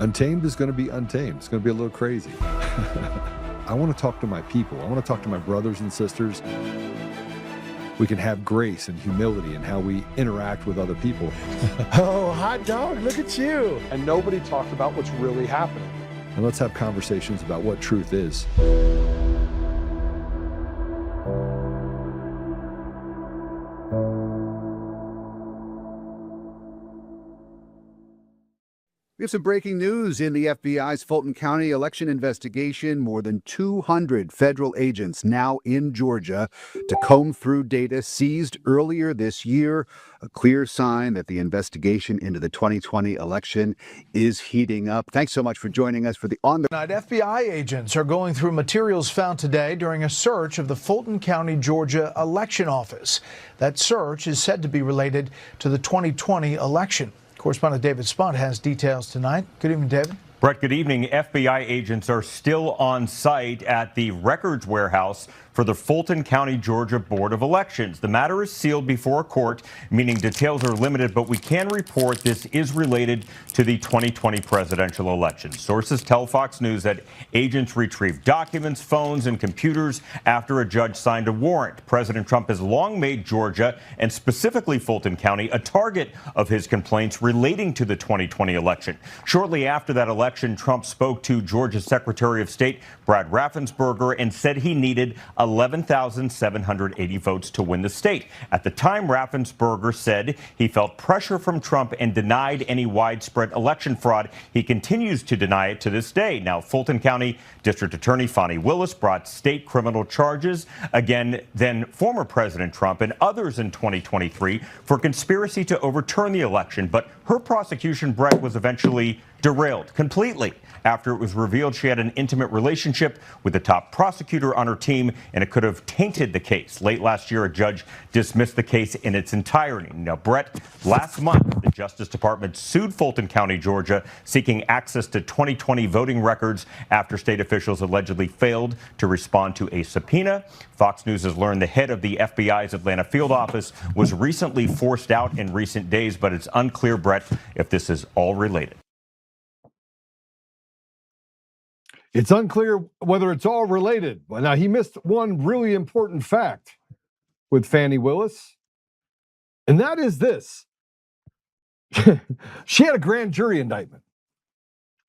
Untamed is going to be untamed. It's going to be a little crazy. I want to talk to my people. I want to talk to my brothers and sisters. We can have grace and humility in how we interact with other people. Oh, hot dog, look at you. And nobody talked about what's really happening. And let's have conversations about what truth is. We have some breaking news in the FBI's Fulton County election investigation. More than 200 federal agents now in Georgia to comb through data seized earlier this year. A clear sign that the investigation into the 2020 election is heating up. Thanks so much for joining us for the On the Night. FBI agents are going through materials found today during a search of the Fulton County, Georgia election office. That search is said to be related to the 2020 election. Correspondent David Spott has details tonight. Good evening, David. Brett, good evening. FBI agents are still on site at the records warehouse for the Fulton County, Georgia Board of Elections. The matter is sealed before a court, meaning details are limited, but we can report this is related to the 2020 presidential election. Sources tell Fox News that agents retrieved documents, phones, and computers after a judge signed a warrant. President Trump has long made Georgia, and specifically Fulton County, a target of his complaints relating to the 2020 election. Shortly after that election, Trump spoke to Georgia's Secretary of State, Brad Raffensperger, and said he needed 11,780 votes to win the state. At the time, Raffensperger said he felt pressure from Trump and denied any widespread election fraud. He continues to deny it to this day. Now, Fulton County District Attorney Fani Willis brought state criminal charges against then former President Trump and others in 2023 for conspiracy to overturn the election. But her prosecution, Brett, was eventually derailed completely after it was revealed she had an intimate relationship with the top prosecutor on her team, and it could have tainted the case. Late last year, a judge dismissed the case in its entirety. Now, Brett, last month, the Justice Department sued Fulton County, Georgia, seeking access to 2020 voting records after state officials allegedly failed to respond to a subpoena. Fox News has learned the head of the FBI's Atlanta field office was recently forced out in recent days, but it's unclear, Brett, if this is all related. It's unclear whether it's all related. Now, he missed one really important fact with Fani Willis, and that is this. She had a grand jury indictment.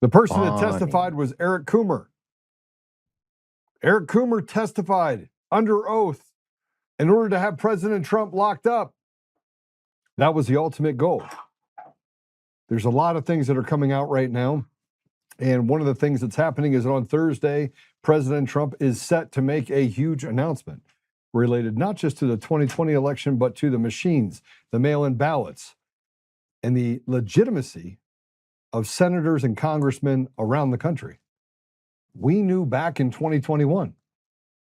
The person that testified was Eric Coomer. Eric Coomer testified under oath in order to have President Trump locked up. That was the ultimate goal. There's a lot of things that are coming out right now. And one of the things that's happening is that on Thursday, President Trump is set to make a huge announcement related not just to the 2020 election, but to the machines, the mail-in ballots, and the legitimacy of senators and congressmen around the country. We knew back in 2021.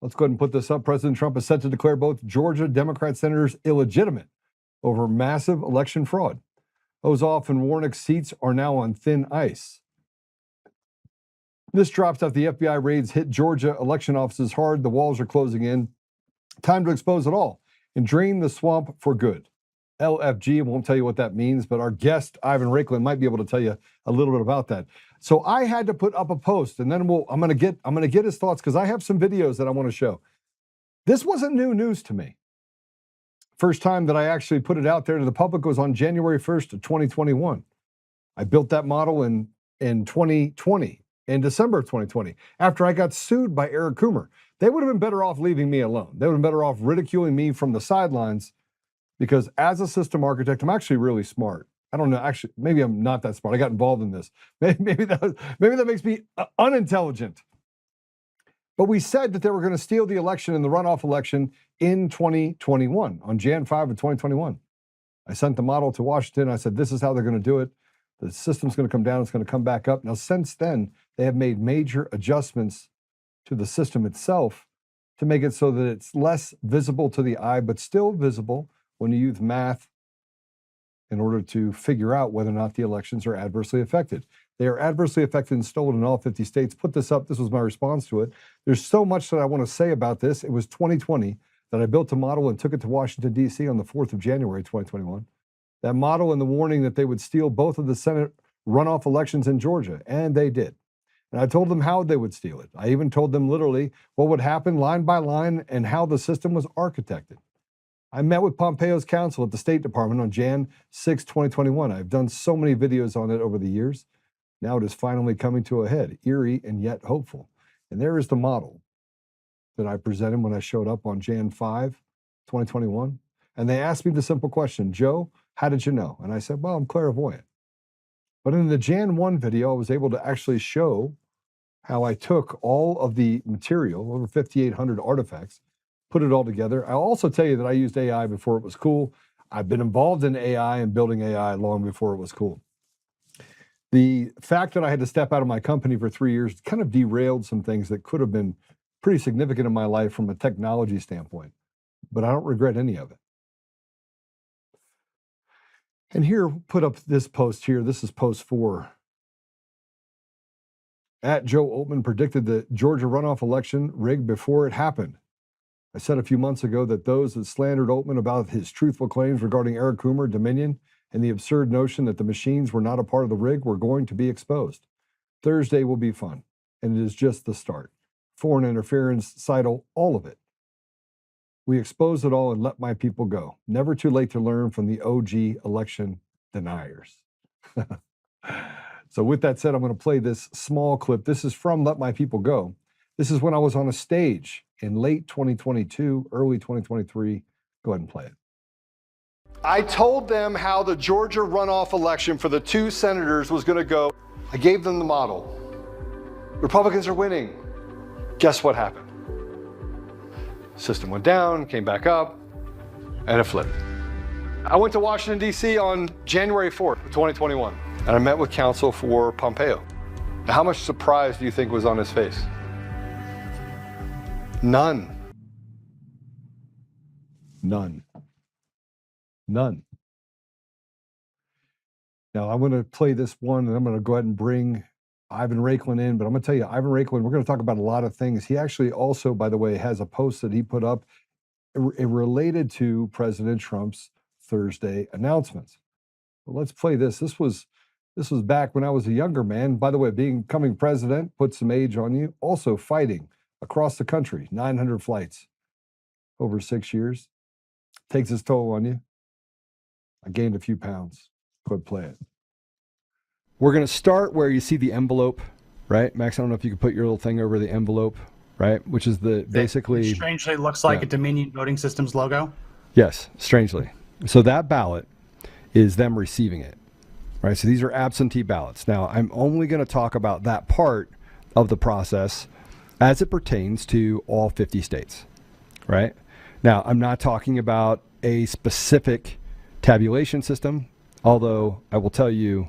Let's go ahead and put this up. President Trump is set to declare both Georgia Democrat senators illegitimate over massive election fraud. Those off in Warnock seats are now on thin ice. This drops after the FBI raids hit Georgia election offices hard. The walls are closing in. Time to expose it all and drain the swamp for good. LFG, won't tell you what that means, but our guest, Ivan Raiklin, might be able to tell you a little bit about that. So I had to put up a post, and then I'm gonna get his thoughts because I have some videos that I want to show. This wasn't new news to me. First time that I actually put it out there to the public was on January 1st of 2021. I built that model in 2020. In December of 2020, after I got sued by Eric Coomer. They would have been better off leaving me alone. They would have been better off ridiculing me from the sidelines because as a system architect, I'm actually really smart. I don't know, actually, maybe I'm not that smart. I got involved in this. Maybe that makes me unintelligent. But we said that they were going to steal the election and the runoff election in 2021, on Jan 5 of 2021. I sent the model to Washington. I said, this is how they're going to do it. The system's going to come down. It's going to come back up. Now, since then, they have made major adjustments to the system itself to make it so that it's less visible to the eye, but still visible when you use math in order to figure out whether or not the elections are adversely affected. They are adversely affected and stolen in all 50 states. Put this up. This was my response to it. There's so much that I want to say about this. It was 2020 that I built a model and took it to Washington, D.C. on the 4th of January, 2021. That model and the warning that they would steal both of the Senate runoff elections in Georgia, and they did. And I told them how they would steal it. I even told them literally what would happen line by line and how the system was architected. I met with Pompeo's counsel at the State Department on Jan 6, 2021. I've done so many videos on it over the years. Now it is finally coming to a head, eerie and yet hopeful. And there is the model that I presented when I showed up on Jan 5, 2021. And they asked me the simple question, Joe, how did you know? And I said, well, I'm clairvoyant. But in the Jan 1 video, I was able to actually show how I took all of the material, over 5,800 artifacts, put it all together. I'll also tell you that I used AI before it was cool. I've been involved in AI and building AI long before it was cool. The fact that I had to step out of my company for 3 years kind of derailed some things that could have been pretty significant in my life from a technology standpoint, but I don't regret any of it. And here, put up this post here. This is post 4. At Joe Oltmann predicted the Georgia runoff election rigged before it happened. I said a few months ago that those that slandered Oltmann about his truthful claims regarding Eric Coomer, Dominion, and the absurd notion that the machines were not a part of the rig were going to be exposed. Thursday will be fun, and it is just the start. Foreign interference, CITL, all of it. We exposed it all and let my people go. Never too late to learn from the OG election deniers. So with that said, I'm going to play this small clip. This is from Let My People Go. This is when I was on a stage in late 2022, early 2023. Go ahead and play it. I told them how the Georgia runoff election for the 2 senators was going to go. I gave them the model. Republicans are winning. Guess what happened? System went down, came back up, and it flipped. I went to Washington, D.C. on January 4th, 2021, and I met with counsel for Pompeo. Now, how much surprise do you think was on his face? None. None. None. Now, I'm going to play this one, and I'm going to go ahead and bring Ivan Raiklin in, but I'm going to tell you, Ivan Raiklin, we're going to talk about a lot of things. He actually also, by the way, has a post that he put up related to President Trump's Thursday announcements. But let's play this. This was back when I was a younger man. By the way, becoming president puts some age on you. Also fighting across the country, 900 flights over 6 years. Takes its toll on you. I gained a few pounds. Go ahead, play it. We're going to start where you see the envelope, right? Max, I don't know if you could put your little thing over the envelope, right? Which is the basically... It strangely looks like a Dominion Voting Systems logo. Yes, strangely. So that ballot is them receiving it, right? So these are absentee ballots. Now, I'm only going to talk about that part of the process as it pertains to all 50 states, right? Now, I'm not talking about a specific tabulation system, although I will tell you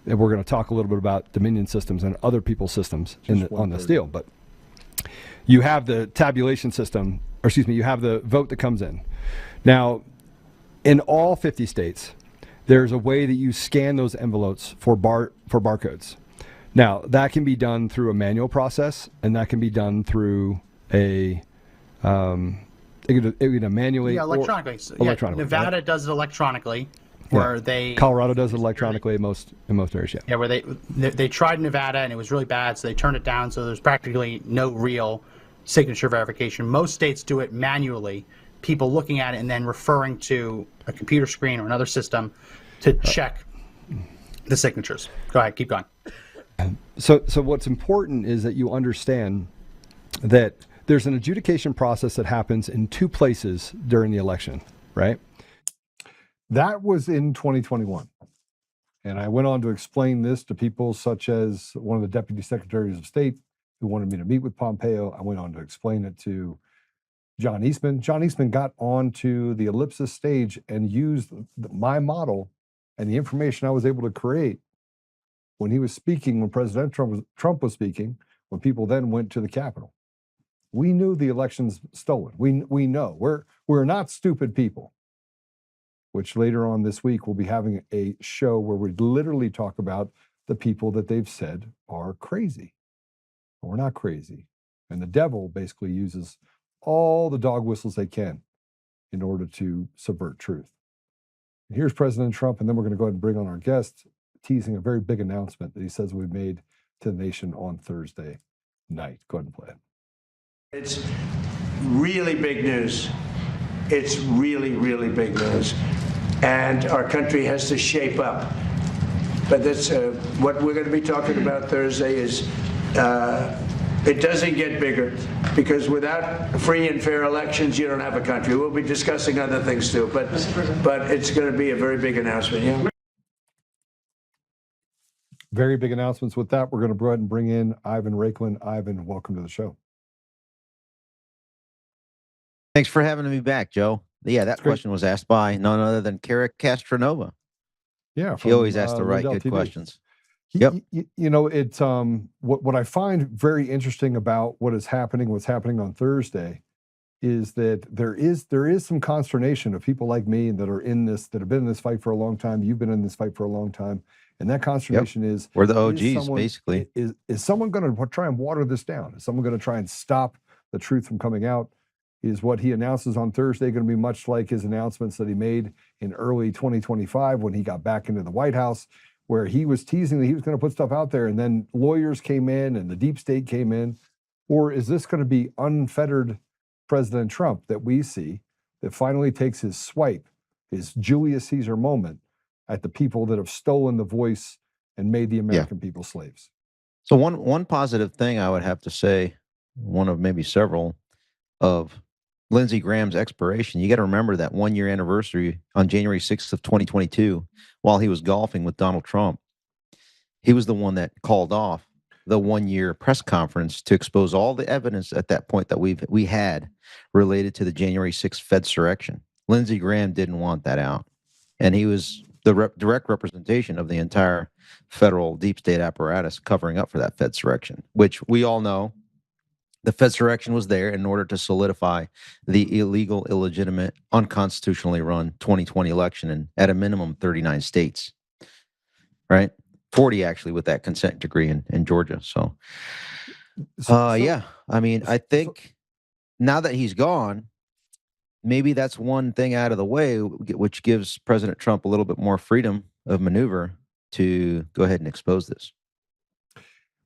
that we're going to talk a little bit about Dominion systems and other people's systems on this deal. But you have the tabulation system, or excuse me, you have the vote that comes in. Now, in all 50 states, there's a way that you scan those envelopes for barcodes. Now, that can be done through a manual process, and that can be done through a manually. Yeah, electronically. Electronically. Nevada does it electronically, where Colorado does it electronically in most areas. Yeah. Yeah, where they tried Nevada and it was really bad, so they turned it down. So there's practically no real signature verification. Most states do it manually. People looking at it and then referring to a computer screen or another system to check the signatures. Go ahead, keep going. So what's important is that you understand that there's an adjudication process that happens in 2 places during the election, right? That was in 2021. And I went on to explain this to people such as one of the deputy secretaries of state who wanted me to meet with Pompeo. I went on to explain it to John Eastman. John Eastman got onto the ellipsis stage and used my model and the information I was able to create when he was speaking, when President Trump was speaking, when people then went to the Capitol. We knew the election's stolen. We know. We're not stupid people, which later on this week we'll be having a show where we literally talk about the people that they've said are crazy. We're not crazy. And the devil basically uses all the dog whistles they can in order to subvert truth. And here's President Trump, and then we're going to go ahead and bring on our guest, teasing a very big announcement that he says we made to the nation on Thursday night. Go ahead and play it. It's really big news. It's really, really big news. And our country has to shape up. But that's what we're going to be talking about Thursday is it doesn't get bigger, because without free and fair elections, you don't have a country. We'll be discussing other things too, but it's going to be a very big announcement. Yeah. Very big announcements. With that, we're going to go ahead and bring in Ivan Raiklin. Ivan, welcome to the show. Thanks for having me back, Joe. Yeah, that question was asked by none other than Kara Castronova. Yeah, she always asks the right Lindell good TV. questions. Yep. You know, it's what I find very interesting about what's happening on Thursday is that there is some consternation of people like me that are in this, that have been in this fight for a long time. You've been in this fight for a long time, and that consternation is we're the OGs, basically. Is someone going to try and water this down? Is someone going to try and stop the truth from coming out? Is what he announces on Thursday going to be much like his announcements that he made in early 2025 when he got back into the White House, where he was teasing that he was going to put stuff out there, and then lawyers came in and the deep state came in? Or is this going to be unfettered President Trump that we see, that finally takes his swipe, his Julius Caesar moment at the people that have stolen the voice and made the American people slaves? So one positive thing I would have to say, one of maybe several, of Lindsey Graham's expiration. You got to remember that 1 year anniversary on January 6th of 2022, while he was golfing with Donald Trump. He was the one that called off the 1 year press conference to expose all the evidence at that point that we had related to the January 6th Fedsurrection. Lindsey Graham didn't want that out, and he was the direct representation of the entire federal deep state apparatus covering up for that Fedsurrection, which we all know. The Fedsurrection was there in order to solidify the illegal, illegitimate, unconstitutionally run 2020 election in, at a minimum, 39 states, right? 40 actually with that consent decree in Georgia. So, yeah, I mean, I think now that he's gone, maybe that's one thing out of the way, which gives President Trump a little bit more freedom of maneuver to go ahead and expose this.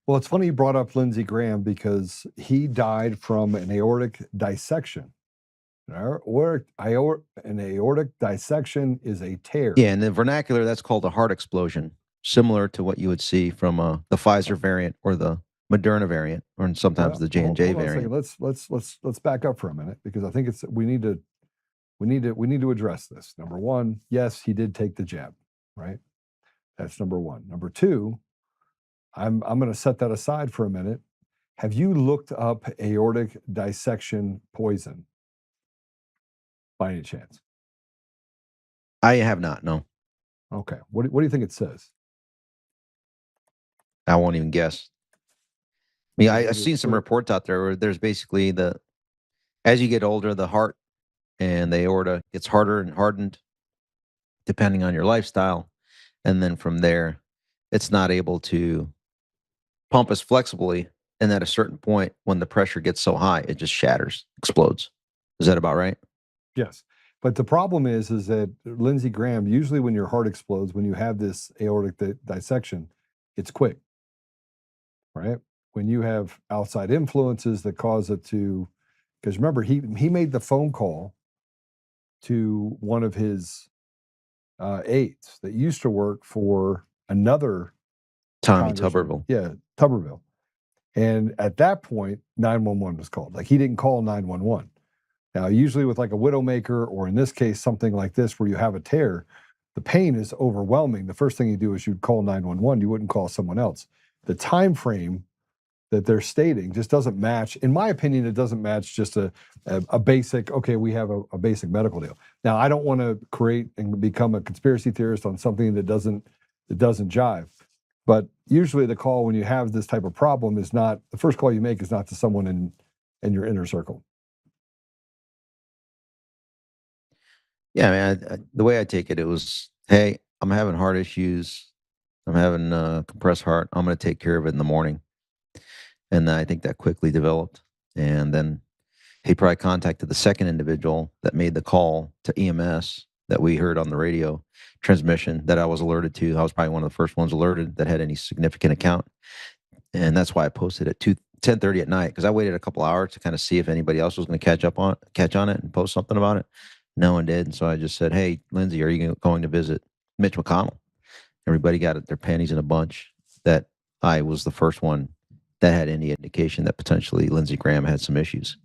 Well, it's funny you brought up Lindsey Graham, because he died from an aortic dissection. An aortic dissection is a tear. Yeah, in the vernacular, that's called a heart explosion, similar to what you would see from the Pfizer variant or the Moderna variant, or sometimes the J&J variant. Let's back up for a minute, because I think we need to address this. Number one, yes, he did take the jab, right? That's number one. Number two, I'm going to set that aside for a minute. Have you looked up aortic dissection poison by any chance? I have not, no. Okay. What do you think it says? I won't even guess. I mean, I've seen some reports out there where there's basically as you get older, the heart and the aorta gets harder and hardened depending on your lifestyle. And then from there, it's not able to pump as flexibly. And at a certain point, when the pressure gets so high, it just shatters, explodes. Is that about right? Yes. But the problem is that Lindsey Graham, usually when your heart explodes, when you have this aortic dissection, it's quick, right? When you have outside influences that cause it to, because remember, he made the phone call to one of his aides that used to work for another Tommy Tuberville. Yeah, Tuberville. And at that point, 911 was called. Like, he didn't call 911. Now, usually with like a widowmaker, or in this case, something like this where you have a tear, the pain is overwhelming. The first thing you do is you'd call 911. You wouldn't call someone else. The time frame that they're stating just doesn't match. In my opinion, it doesn't match just a basic, okay, we have a basic medical deal. Now, I don't want to create and become a conspiracy theorist on something that doesn't jive. But usually the call when you have this type of problem is not, the first call you make is not to someone in your inner circle. Yeah, man, the way I take it, it was, hey, I'm having heart issues. I'm having a compressed heart. I'm going to take care of it in the morning. And I think that quickly developed. And then he probably contacted the second individual that made the call to EMS that we heard on the radio transmission that I was alerted to. I was probably one of the first ones alerted that had any significant account. And that's why I posted at 10:30 at night, because I waited a couple hours to kind of see if anybody else was going to catch on it and post something about it. No one did. And so I just said, hey, Lindsay, are you going to visit Mitch McConnell? Everybody got their panties in a bunch that I was the first one that had any indication that potentially Lindsey Graham had some issues.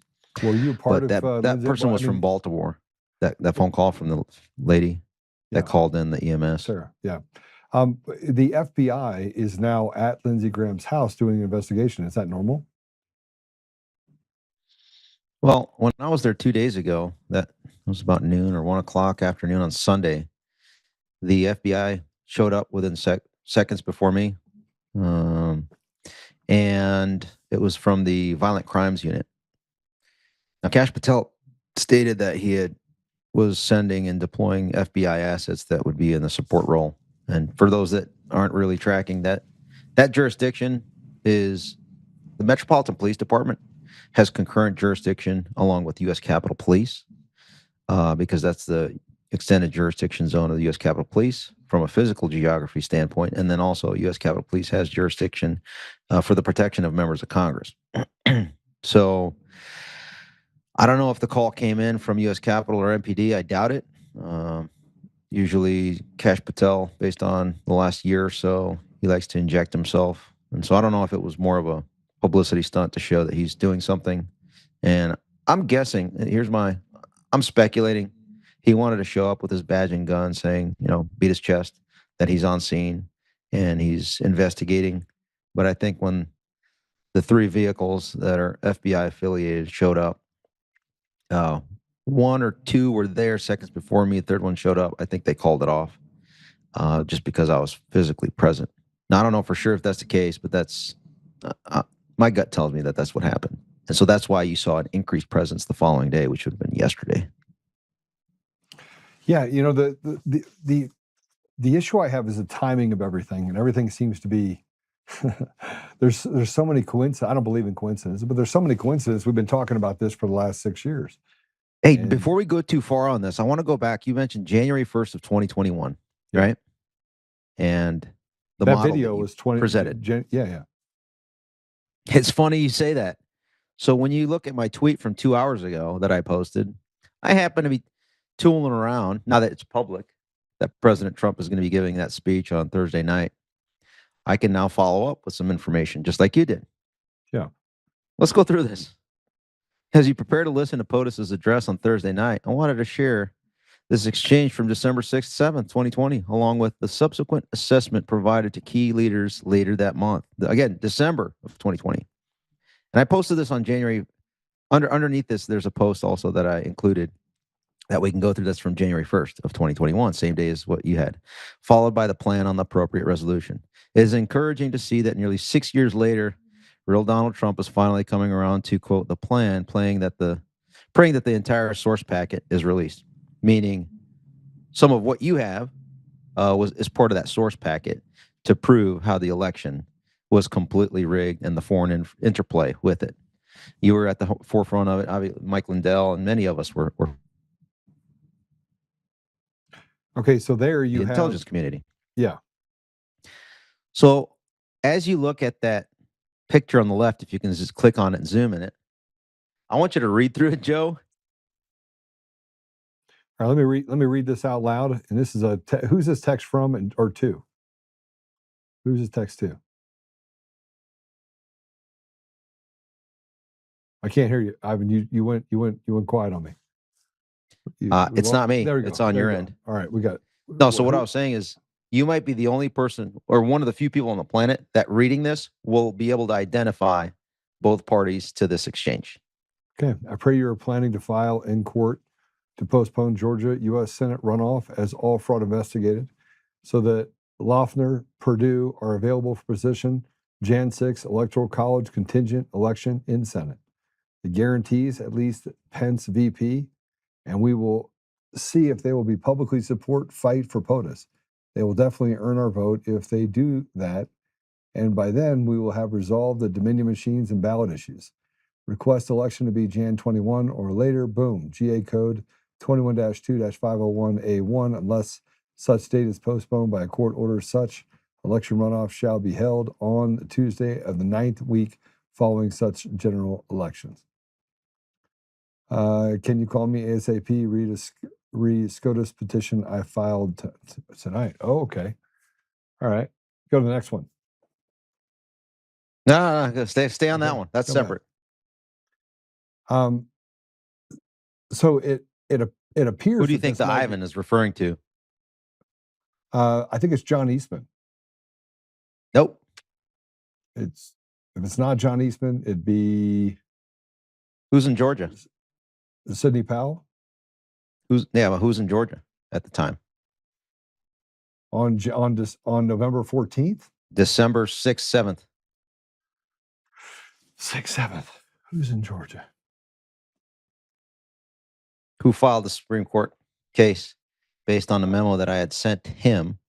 Were you part But of that Lindsey? person was from Baltimore. That phone call from the lady that called in the EMS. Sarah, yeah. The FBI is now at Lindsey Graham's house doing an investigation. Is that normal? Well, when I was there 2 days ago, that was about noon or 1 o'clock afternoon on Sunday, the FBI showed up within seconds before me. And it was from the Violent Crimes Unit. Now, Kash Patel stated that he was sending and deploying FBI assets that would be in the support role. And for those that aren't really tracking, that jurisdiction is the Metropolitan Police Department has concurrent jurisdiction along with U.S. Capitol Police, because that's the extended jurisdiction zone of the U.S. Capitol Police from a physical geography standpoint. And then also U.S. Capitol Police has jurisdiction for the protection of members of Congress. So I don't know if the call came in from U.S. Capitol or MPD. I doubt it. Usually Kash Patel, based on the last year or so, he likes to inject himself. And so I don't know if it was more of a publicity stunt to show that he's doing something. And I'm guessing, I'm speculating, he wanted to show up with his badge and gun saying, beat his chest, that he's on scene and he's investigating. But I think when the 3 vehicles that are FBI affiliated showed up, 1 or 2 were there seconds before me. The third one showed up. I think they called it off just because I was physically present. Now, I don't know for sure if that's the case, but that's my gut tells me that that's what happened. And so that's why you saw an increased presence the following day, which would have been yesterday. Yeah, the issue I have is the timing of everything, and everything seems to be there's so many coincidences. I don't believe in coincidences, but there's so many coincidences. We've been talking about this for the last 6 years. Hey, before we go too far on this, I want to go back. You mentioned January 1st of 2021, right? And that video was presented. Yeah. It's funny you say that. So when you look at my tweet from 2 hours ago that I posted, I happen to be tooling around, now that it's public, that President Trump is going to be giving that speech on Thursday night. I can now follow up with some information, just like you did. Yeah. Let's go through this. As you prepare to listen to POTUS's address on Thursday night, I wanted to share this exchange from December 6th, 7th, 2020, along with the subsequent assessment provided to key leaders later that month. Again, December of 2020. And I posted this on January. Underneath this, there's a post also that I included that we can go through. That's from January 1st of 2021, same day as what you had, followed by the plan on the appropriate resolution. It is encouraging to see that nearly 6 years later, real Donald Trump is finally coming around to, quote, the plan, praying that the entire source packet is released, meaning some of what you have is part of that source packet to prove how the election was completely rigged and the foreign interplay with it. You were at the forefront of it. Obviously, Mike Lindell and many of us were. Okay, so there you have the intelligence community. Yeah. So as you look at that picture on the left, if you can just click on it and zoom in it, I want you to read through it, Joe. All right, let me read this out loud. And this is who's this text from or to? Who's this text to? I can't hear you, Ivan. You went quiet on me. It's not me. It's on your end. All right, we got it. No, so what I was saying is you might be the only person or one of the few people on the planet that reading this will be able to identify both parties to this exchange. Okay. I pray you are planning to file in court to postpone Georgia U.S. Senate runoff as all fraud investigated so that Loeffner, Perdue are available for position Jan 6 Electoral College contingent election in Senate. It guarantees at least Pence VP, and we will see if they will be publicly fight for POTUS. They will definitely earn our vote if they do that, and by then we will have resolved the Dominion machines and ballot issues. Request election to be Jan 21 or later, boom, GA code 21-2-501A1 unless such date is postponed by a court order. Such election runoff shall be held on Tuesday of the 9th week following such general elections. Can you call me ASAP? Read SCOTUS petition I filed tonight. Oh, okay. All right. Go to the next one. No, stay on that Okay, one. That's go back. separate. So it appears. Who do you that think this the might Ivan is referring to? I think it's John Eastman. Nope. If it's not John Eastman, it'd be Who's in Georgia? Sidney Powell Who's in Georgia at the time? on November 14th. December 6th, 7th. 6th, 7th. Who's in Georgia? Who filed the Supreme Court case based on the memo that I had sent him?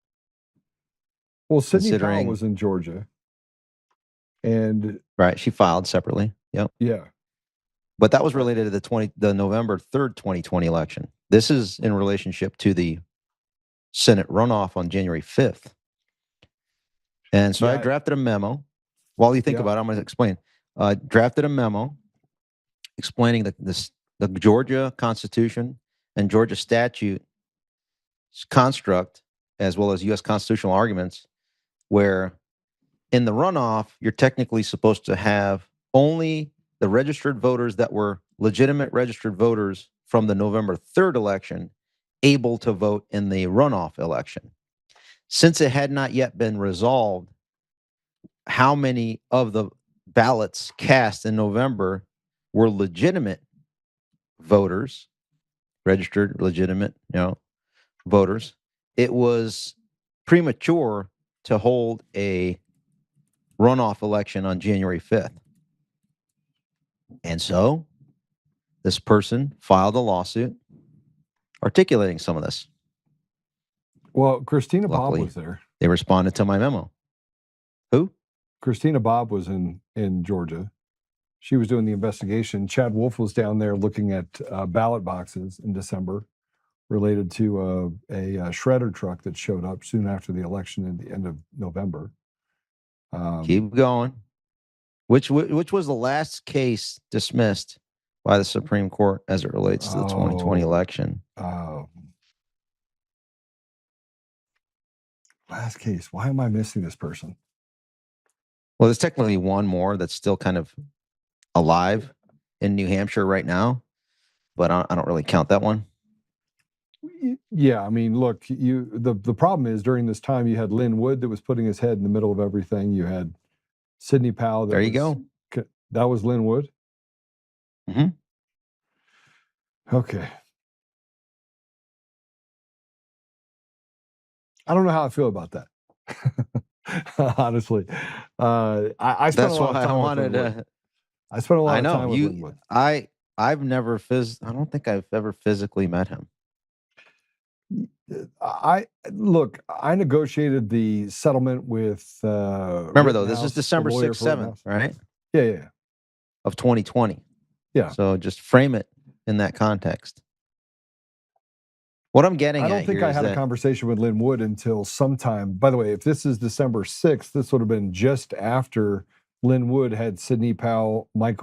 Well, Sidney Powell Considering- was in Georgia. And Right, she filed separately. Yep. yeah, But that was related to the November 3rd, 2020 election. This is in relationship to the Senate runoff on January 5th. And so I Yeah. drafted a memo. While you think Yeah. about it, I'm going to explain. Drafted a memo explaining the Georgia Constitution and Georgia statute construct, as well as U.S. constitutional arguments, where in the runoff, you're technically supposed to have only the registered voters that were legitimate registered voters from the November 3rd election able to vote in the runoff election. Since it had not yet been resolved how many of the ballots cast in November were legitimate voters, registered legitimate, voters, it was premature to hold a runoff election on January 5th. And so this person filed a lawsuit articulating some of this. well, Christina Luckily. Bobb was there. They responded to my memo. Who? Christina Bobb was in Georgia. She was doing the investigation. Chad Wolf was down there looking at ballot boxes in December related to a shredder truck that showed up soon after the election at the end of November. Keep going. Which was the last case dismissed by the Supreme Court as it relates to the 2020 election? Last case. Why am I missing this person? Well, there's technically one more that's still kind of alive in New Hampshire right now, but I don't really count that one. Yeah, I mean, look, the problem is during this time you had Lynn Wood that was putting his head in the middle of everything. You had Sidney Powell. There you go. That was Lynn Wood. Mm-hmm. Okay. I don't know how I feel about that. Honestly, I spent That's a lot why of I time wanted with Lynn Wood. to. I spent a lot I of time know with Lynn Wood. I've never I don't think I've ever physically met him. I negotiated the settlement with. Remember though, this is Rittenhouse, the December lawyer 6th, for 7th, Rittenhouse. right? Yeah. Of 2020. Yeah. So just frame it in that context. What I'm getting I at don't think here I is had a that- conversation with Lynn Wood until sometime. By the way, if this is December 6th, this would have been just after Lynn Wood had Sidney Powell, Mike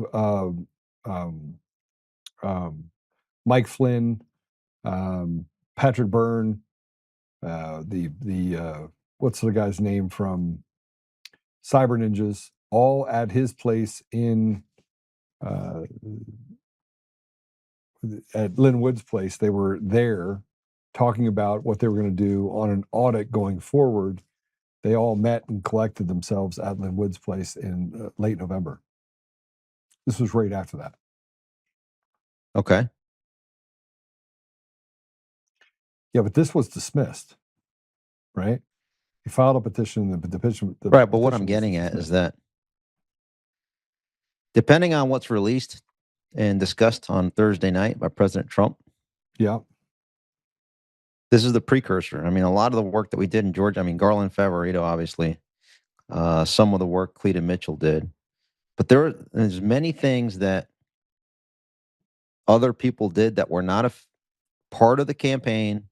Flynn, Patrick Byrne, what's the guy's name from Cyber Ninjas, all at his place at Lynn Wood's place. They were there talking about what they were going to do on an audit going forward. They all met and collected themselves at Lynn Wood's place in late November. This was right after that. Okay. Yeah, but this was dismissed, right? He filed a petition. The petition. Right, but what I'm getting at is that depending on what's released and discussed on Thursday night by President Trump, yeah, this is the precursor. I mean, a lot of the work that we did in Georgia, I mean, Garland Favorito, obviously, some of the work Cleta Mitchell did, but there's many things that other people did that were not part of the campaign,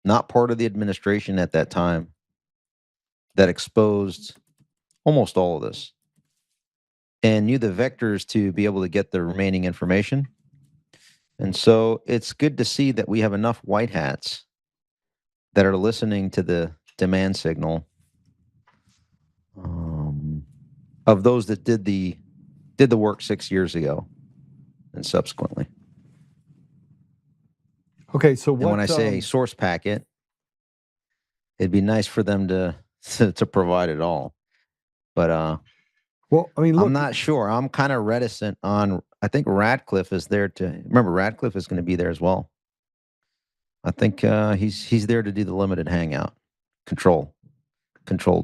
not part of the administration at that time, that exposed almost all of this and knew the vectors to be able to get the remaining information. And so it's good to see that we have enough white hats that are listening to the demand signal of those that did the work 6 years ago and subsequently. Okay, so And when I say source packet, it'd be nice for them to provide it all. But well, I mean, look, I'm not sure. I'm kind of reticent on. I think Radcliffe is there to remember. Radcliffe is going to be there as well. I think he's there to do the limited hangout, controlled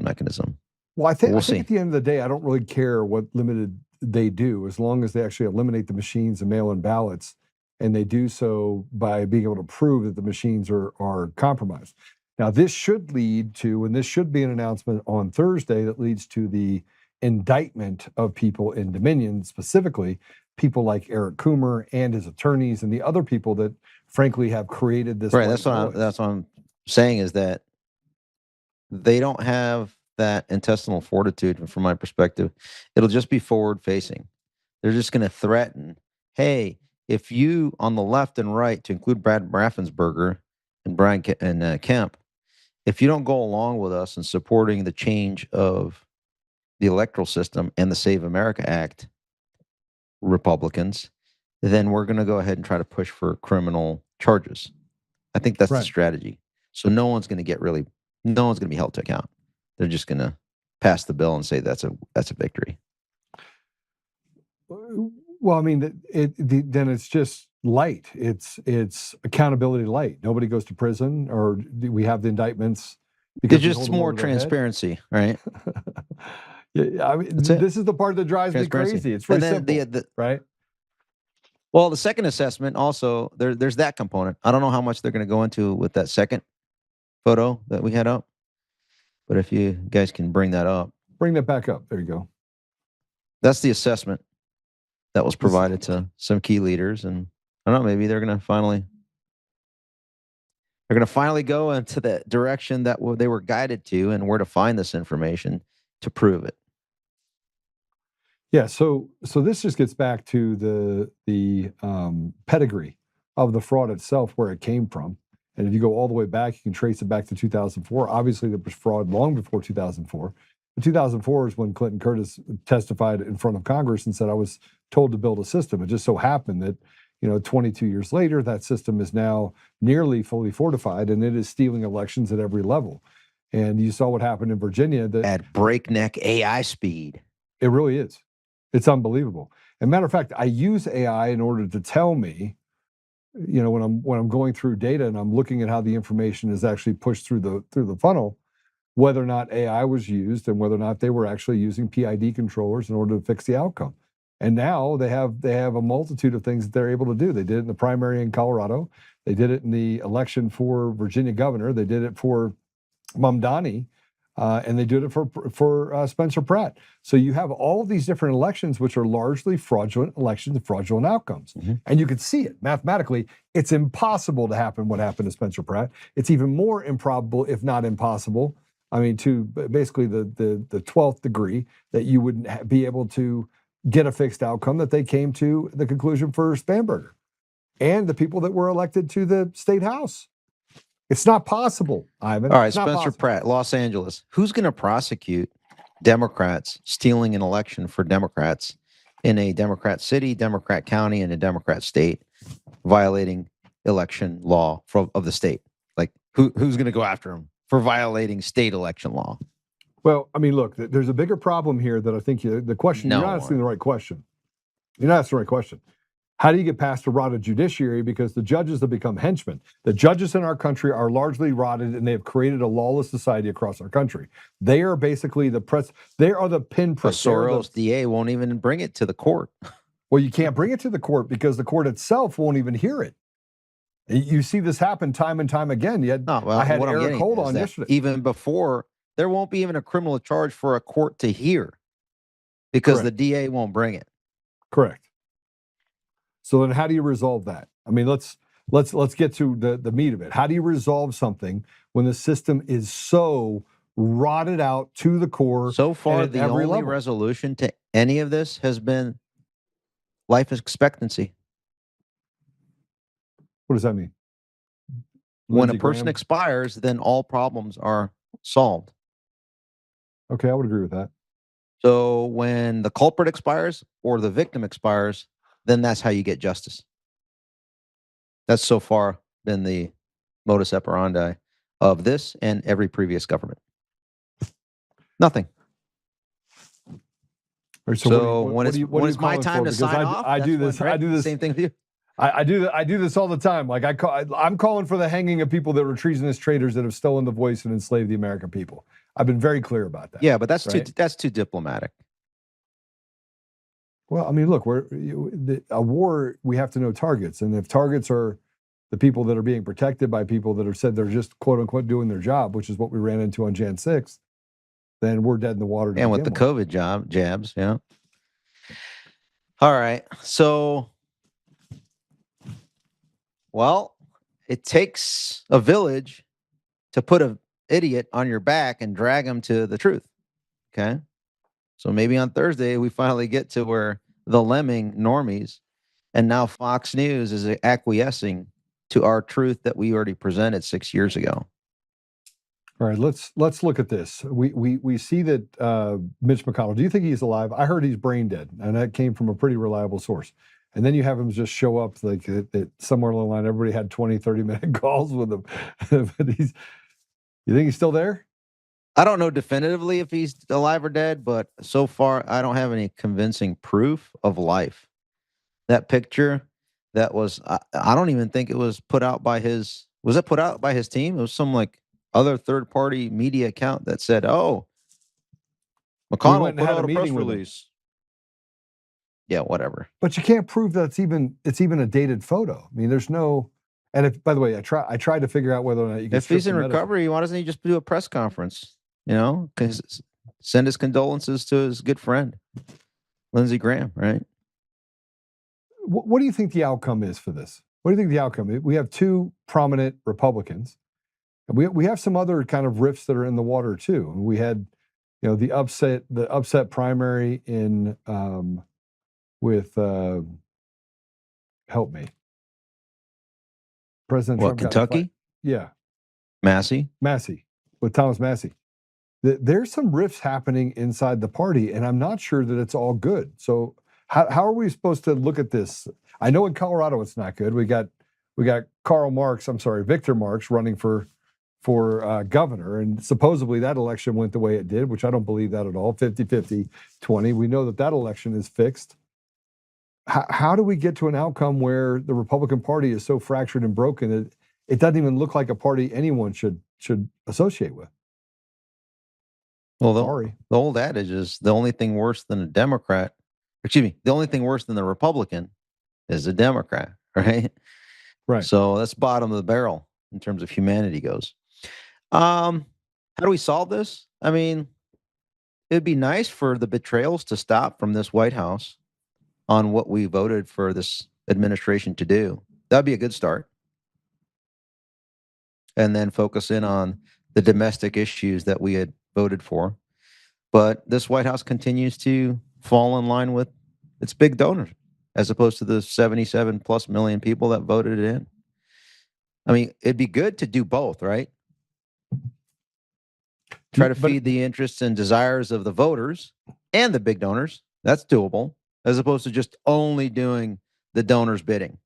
mechanism. well, I think We'll I think see. at the end of the day, I don't really care what limited they do, as long as they actually eliminate the machines and mail-in ballots, and they do so by being able to prove that the machines are compromised. Now, this should lead to, and this should be an announcement on Thursday that leads to the indictment of people in Dominion, specifically people like Eric Coomer and his attorneys and the other people that, frankly, have created this. Right. white That's what noise. I'm saying is that they don't have that intestinal fortitude. And from my perspective, it'll just be forward facing. They're just going to threaten, hey, if you on the left and right, to include Brad Raffensperger and Brian Kemp, if you don't go along with us in supporting the change of the electoral system and the Save America Act, Republicans, then we're going to go ahead and try to push for criminal charges. I think that's the strategy. So no one's going to be held to account. They're just going to pass the bill and say that's a victory. Well, I mean, then it's just light. It's accountability light. Nobody goes to prison, or we have the indictments. It's just more transparency, right? Yeah, I mean, this is the part that drives me crazy. It's really simple, right? Well, the second assessment also, there's that component. I don't know how much they're going to go into with that second photo that we had up, but if you guys can bring that up. Bring that back up. There you go. That's the assessment that was provided to some key leaders, and I don't know, maybe they're going to finally go into the direction that they were guided to, and where to find this information to prove it. Yeah, so this just gets back to the pedigree of the fraud itself, where it came from. And if you go all the way back, you can trace it back to 2004. Obviously, there was fraud long before 2004. But 2004 is when Clinton Curtis testified in front of Congress and said, I was told to build a system. It just so happened that, 22 years later, that system is now nearly fully fortified, and it is stealing elections at every level. And you saw what happened in Virginia. At breakneck AI speed. It really is. It's unbelievable. As a matter of fact, I use AI in order to tell me, when I'm going through data and I'm looking at how the information is actually pushed through the funnel, whether or not AI was used and whether or not they were actually using PID controllers in order to fix the outcome. And now they have a multitude of things that they're able to do. They did it in the primary in Colorado. They did it in the election for Virginia governor. They did it for Mamdani. And they did it for Spencer Pratt. So you have all these different elections, which are largely fraudulent elections and fraudulent outcomes. Mm-hmm. And you can see it mathematically. It's impossible to happen what happened to Spencer Pratt. It's even more improbable, if not impossible. I mean, to basically the 12th degree that you wouldn't be able to get a fixed outcome that they came to the conclusion for Spanberger and the people that were elected to the state house. It's not possible, Ivan. All right, Spencer Pratt, Los Angeles. Who's going to prosecute Democrats stealing an election for Democrats in a Democrat city, Democrat county, and a Democrat state, violating election law of the state? Like, who's going to go after him for violating state election law? Well, I mean, look, there's a bigger problem here that I think the question, you're not asking the right question. You're not asking the right question. How do you get past a rotted judiciary? Because the judges have become henchmen. The judges in our country are largely rotted, and they have created a lawless society across our country. They are basically they are the pinprick. The Soros DA won't even bring it to the court. Well, you can't bring it to the court because the court itself won't even hear it. You see this happen time and time again. I had Eric Holt on yesterday. Even before, there won't be even a criminal charge for a court to hear because the DA won't bring it. Correct. So then how do you resolve that? I mean, let's let's get to the meat of it. How do you resolve something when the system is so rotted out to the core? So far, at the every only level? resolution to any of this has been life expectancy. What does that mean? When Lindsey a person Graham? expires, then all problems are solved. Okay, I would agree with that. So when the culprit expires or the victim expires, then that's how you get justice. That's so far been the modus operandi of this and every previous government. Nothing. All right, So what are you when it's my calling time for? to Because sign off, I do this. I do this. Same thing with you. I do this all the time. Like I'm calling for the hanging of people that were treasonous traitors that have stolen the voice and enslaved the American people. I've been very clear about that. Yeah, but that's right? too diplomatic. Well, I mean, look, a war. We have to know targets, and if targets are the people that are being protected by people that have said they're just quote unquote doing their job, which is what we ran into on Jan 6th, then we're dead in the water. And with the COVID jabs, yeah. All right, so. Well, it takes a village to put an idiot on your back and drag him to the truth. Okay. So maybe on Thursday, we finally get to where the lemming normies and now Fox News is acquiescing to our truth that we already presented 6 years ago. All right, let's look at this. We see that Mitch McConnell, do you think he's alive? I heard he's brain dead, and that came from a pretty reliable source. And then you have him just show up like somewhere along the line, everybody had 20, 30-minute calls with him. But you think he's still there? I don't know definitively if he's alive or dead, but so far I don't have any convincing proof of life. That picture that was, I don't even think it was put out by was it put out by his team? It was some like other third-party media account that said, oh, McConnell put out a press release. Yeah, whatever. But you can't prove that it's even a dated photo. I mean, there's no. And if, by the way, I tried to figure out whether or not you can. If he's in recovery, why doesn't he just do a press conference? You know, send his condolences to his good friend, Lindsey Graham, right? What do you think the outcome is for this? What do you think the outcome is? We have two prominent Republicans. And we have some other kind of rifts that are in the water too. We had, the upset primary in. With help me, President Trump. Kentucky? Yeah, Massey with Thomas Massey. There's some rifts happening inside the party, and I'm not sure that it's all good. So how are we supposed to look at this? I know in Colorado it's not good. We got Victor Marx running for governor, and supposedly that election went the way it did, which I don't believe that at all. 50-50, 20. We know that election is fixed. How do we get to an outcome where the Republican Party is so fractured and broken that it doesn't even look like a party anyone should associate with? Well, the old adage is the only thing worse than a Democrat, the only thing worse than the Republican is a Democrat, right? Right. So that's bottom of the barrel in terms of humanity goes. How do we solve this? I mean, it'd be nice for the betrayals to stop from this White House on what we voted for this administration to do. That'd be a good start. And then focus in on the domestic issues that we had voted for. But this White House continues to fall in line with its big donors, as opposed to the 77 plus million people that voted it in. I mean, it'd be good to do both, right? Try to feed the interests and desires of the voters and the big donors. That's doable, as opposed to just only doing the donors' bidding.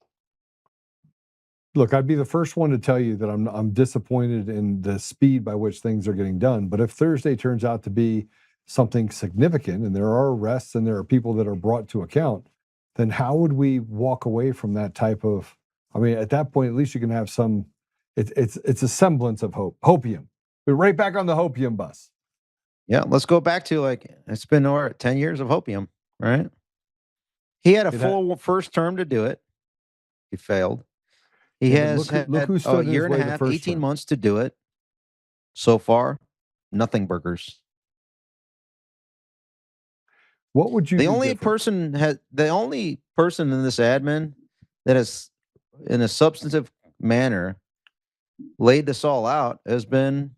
Look, I'd be the first one to tell you that I'm disappointed in the speed by which things are getting done. But if Thursday turns out to be something significant and there are arrests and there are people that are brought to account, then how would we walk away from that type of, I mean, at that point, at least you can have some, it's a semblance of hope. Hopium. We're right back on the hopium bus. Yeah, let's go back to it's been 10 years of hopium, right? He had a full first term to do it. He failed. He has had a year and a half, 18 months to do it. So far, nothing burgers. What would you? The only person in this admin that is in a substantive manner laid this all out has been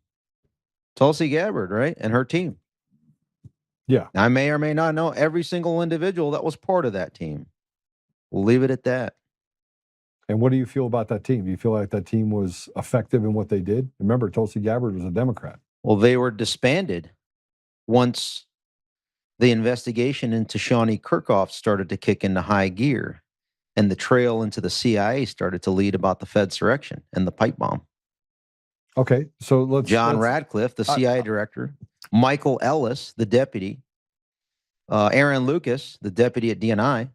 Tulsi Gabbard, right? And her team. Yeah. I may or may not know every single individual that was part of that team. We'll leave it at that. And what do you feel about that team? Do you feel like that team was effective in what they did? Remember, Tulsi Gabbard was a Democrat. Well, they were disbanded once the investigation into Shawnee Kirkhoff started to kick into high gear, and the trail into the CIA started to lead about the Fedsurrection and the pipe bomb. Okay, so John Radcliffe, the CIA director, Michael Ellis, the deputy, Aaron Lucas, the deputy at DNI,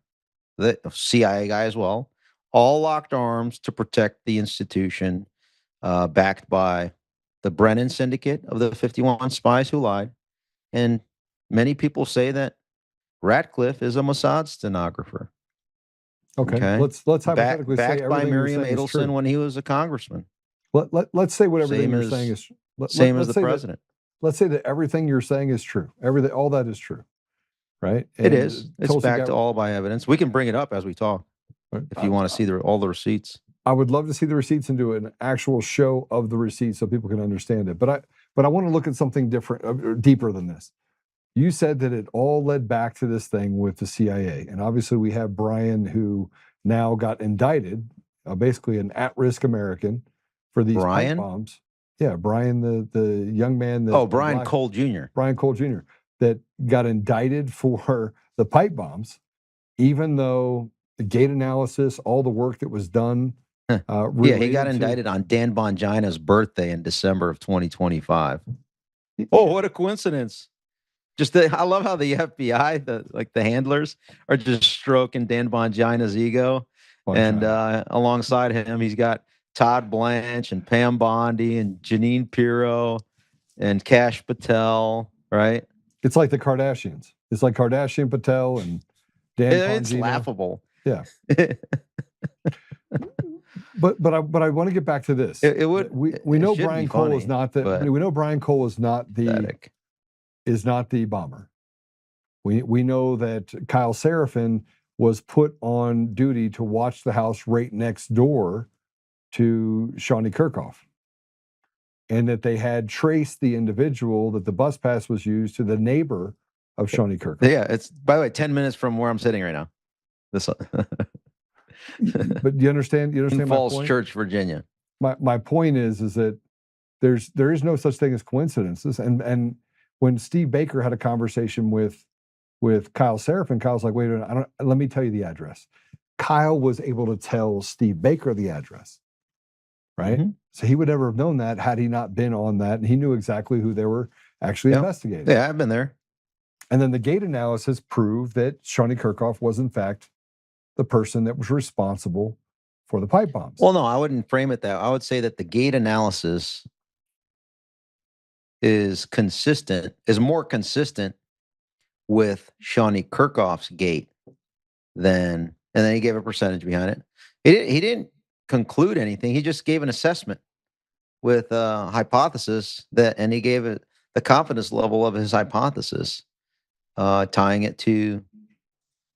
the CIA guy as well, all locked arms to protect the institution, backed by the Brennan syndicate of the 51 spies who lied. And many people say that Radcliffe is a Mossad stenographer. Okay. Let's hypothetically say backed by everything Miriam you're saying is true. Adelson when he was a congressman. Let's say what everything Same you're as- saying is Same as let's the say president. Let's say that everything you're saying is true. Everything, all that is true, right? It is. It's Tulsi backed Gabbard- all by evidence. We can bring it up as we talk if you want to see all the receipts. I would love to see the receipts and do an actual show of the receipts so people can understand it. But I want to look at something different, deeper than this. You said that it all led back to this thing with the CIA, and obviously we have Brian, who now got indicted, basically an at-risk American for these pipe bombs. Yeah, Brian, the young man. Brian Cole Jr. Brian Cole Jr. that got indicted for the pipe bombs, even though the gate analysis, all the work that was done. He got indicted on Dan Bongina's birthday in December of 2025. Oh, what a coincidence. I love how the FBI, the handlers, are just stroking Dan Bongina's ego. And alongside him, he's got Todd Blanche and Pam Bondi and Janine Pirro and Kash Patel, right? It's like the Kardashians. It's like Kardashian Patel and Dan It's Bongino. laughable. Yeah. But I want to get back to this. We know Brian Cole is not we know Brian Cole is not the bomber. We know that Kyle Seraphin was put on duty to watch the house right next door to Shawnee Kirkhoff, and that they had traced the individual that the bus pass was used to the neighbor of Shawnee Kirkhoff. Yeah, it's, by the way, 10 minutes from where I'm sitting right now. But you understand? You understand in my Falls point? Church, Virginia. My point is that there is no such thing as coincidences. And when Steve Baker had a conversation with Kyle Seraphin, Kyle's like, wait a minute, let me tell you the address. Kyle was able to tell Steve Baker the address, right? Mm-hmm. So he would never have known that had he not been on that, and he knew exactly who they were actually investigating. Yeah, I've been there. And then the gate analysis proved that Shawnee Kirkhoff was in fact the person that was responsible for the pipe bombs. Well, no, I wouldn't frame it that. I would say that the gate analysis is more consistent with Shawnee Kirkhoff's gate and then he gave a percentage behind it. He didn't conclude anything. He just gave an assessment with a hypothesis and he gave it the confidence level of his hypothesis, tying it to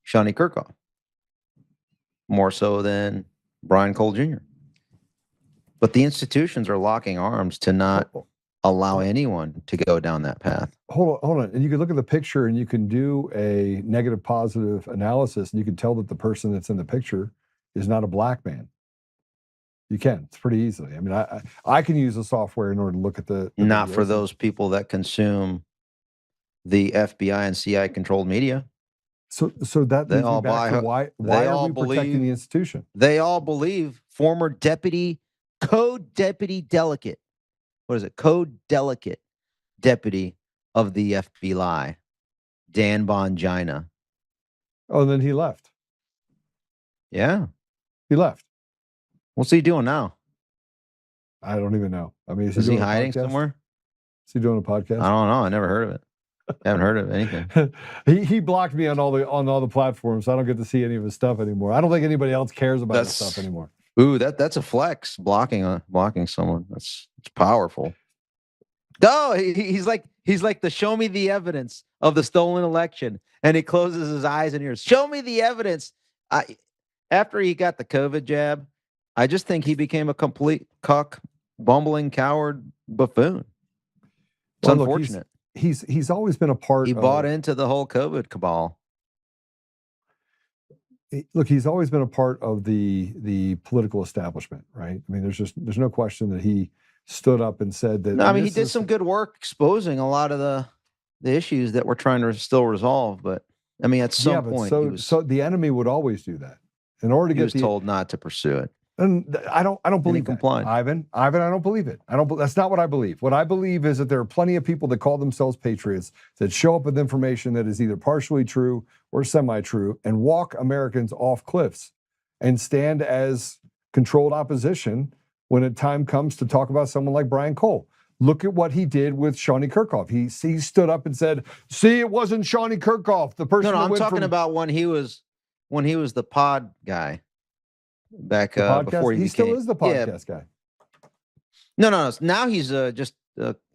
Shawnee Kirkhoff more so than Brian Cole Jr. But the institutions are locking arms to not allow anyone to go down that path. Hold on. And you can look at the picture and you can do a negative positive analysis, and you can tell that the person that's in the picture is not a black man. You can. It's pretty easily. I mean, I can use the software in order to look at the not videos. For those people that consume the FBI and CIA controlled media. So that leads me back to why are we protecting the institution? They all believe former code deputy delegate. What is it? Code delegate deputy of the FBI, Dan Bongina. Oh, and then he left. Yeah. He left. What's he doing now? I don't even know. I mean, is he hiding somewhere? Is he doing a podcast? I don't know. I never heard of it. Haven't heard of anything. He blocked me on all the platforms, so I don't get to see any of his stuff anymore. I don't think anybody else cares about his stuff anymore. Ooh, that's a flex. Blocking someone. It's powerful. No, he's like the show me the evidence of the stolen election, and he closes his eyes and ears. Show me the evidence. After he got the COVID jab, I just think he became a complete cuck, bumbling coward buffoon. It's Well, look, unfortunate. He's always been a part. He bought into the whole COVID cabal. Look, he's always been a part of the political establishment, right? I mean, there's no question that he stood up and said that. No, I mean, he did some good work exposing a lot of the issues that we're trying to still resolve. But I mean, at some point, so the enemy would always do that in order to get. He was told not to pursue it. And I don't believe that, complied. Ivan, I don't believe it. That's not what I believe. What I believe is that there are plenty of people that call themselves patriots that show up with information that is either partially true or semi-true and walk Americans off cliffs and stand as controlled opposition when a time comes to talk about someone like Brian Cole. Look at what he did with Shawnee Kirkhoff. He stood up and said, "See, it wasn't Shawnee Kirkhoff, the person." No, I'm talking about when he was the pod guy. Back before he still is the podcast guy. No. Now he's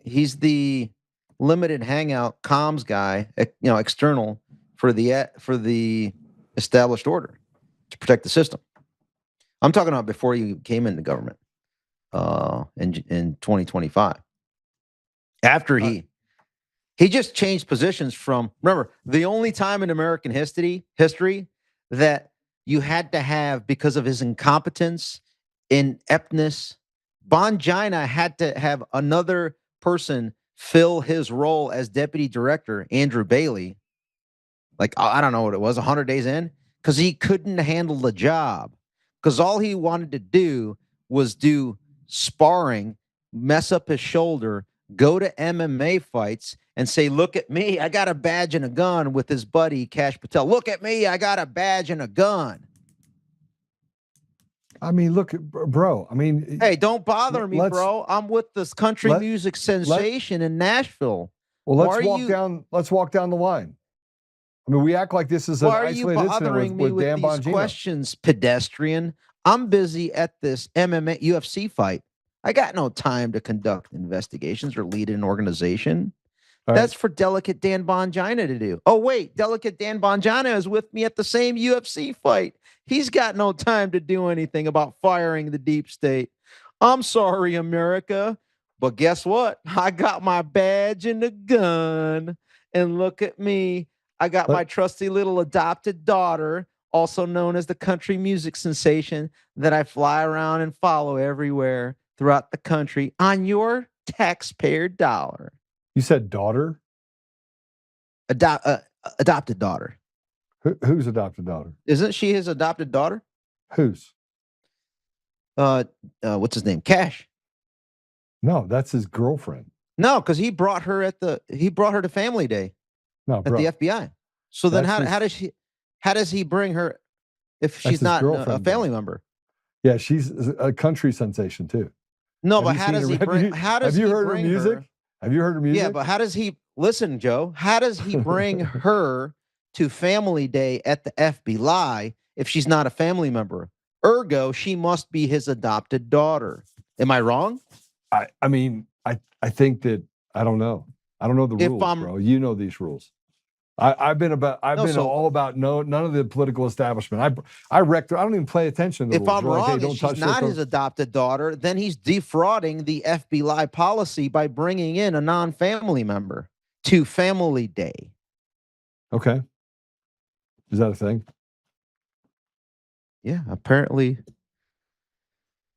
he's the limited hangout comms guy, external for the established order to protect the system. I'm talking about before he came into government in 2025. After he just changed positions from, remember, the only time in American history that you had to have, because of his incompetence, ineptness, Bongina had to have another person fill his role as deputy director, Andrew Bailey. Like, I don't know what it was, 100 days in, because he couldn't handle the job. Because all he wanted to do was do sparring, mess up his shoulder, go to MMA fights, and say, "Look at me, I got a badge and a gun," with his buddy Kash Patel. "Look at me, I got a badge and a gun." I mean, look, bro. I mean, hey, don't bother me, bro. I'm with this country music sensation in Nashville. Well, let's walk down the line. I mean, we act like this is an isolated incident with Dan Bongino. These questions, pedestrian? I'm busy at this MMA UFC fight. I got no time to conduct investigations or lead an organization. That's for delicate Dan Bongina to do. Oh, wait, delicate Dan Bongina is with me at the same UFC fight. He's got no time to do anything about firing the deep state. I'm sorry, America, but guess what? I got my badge and a gun. And look at me. I got my trusty little adopted daughter, also known as the country music sensation, that I fly around and follow everywhere throughout the country on your taxpayer dollar. You said daughter? Adopted daughter. Whose adopted daughter? Isn't she his adopted daughter? Whose? What's his name? Cash. No, that's his girlfriend. No, because he brought her to Family Day. No, at the FBI. So then how does he bring her if she's not a family member? Yeah, she's a country sensation too. No, but how does he bring have you heard her music? Have you heard her music? Yeah, but how does he listen, Joe? How does he bring her to Family Day at the FBI if she's not a family member? Ergo, she must be his adopted daughter. Am I wrong? I mean, I think that I don't know. I don't know the rules, bro. You know these rules. I've been all about none of the political establishment. I don't even pay attention to the rules. If I'm wrong, and she's not his adopted daughter, then he's defrauding the FBI policy by bringing in a non-family member to Family Day. Okay. Is that a thing? Yeah, apparently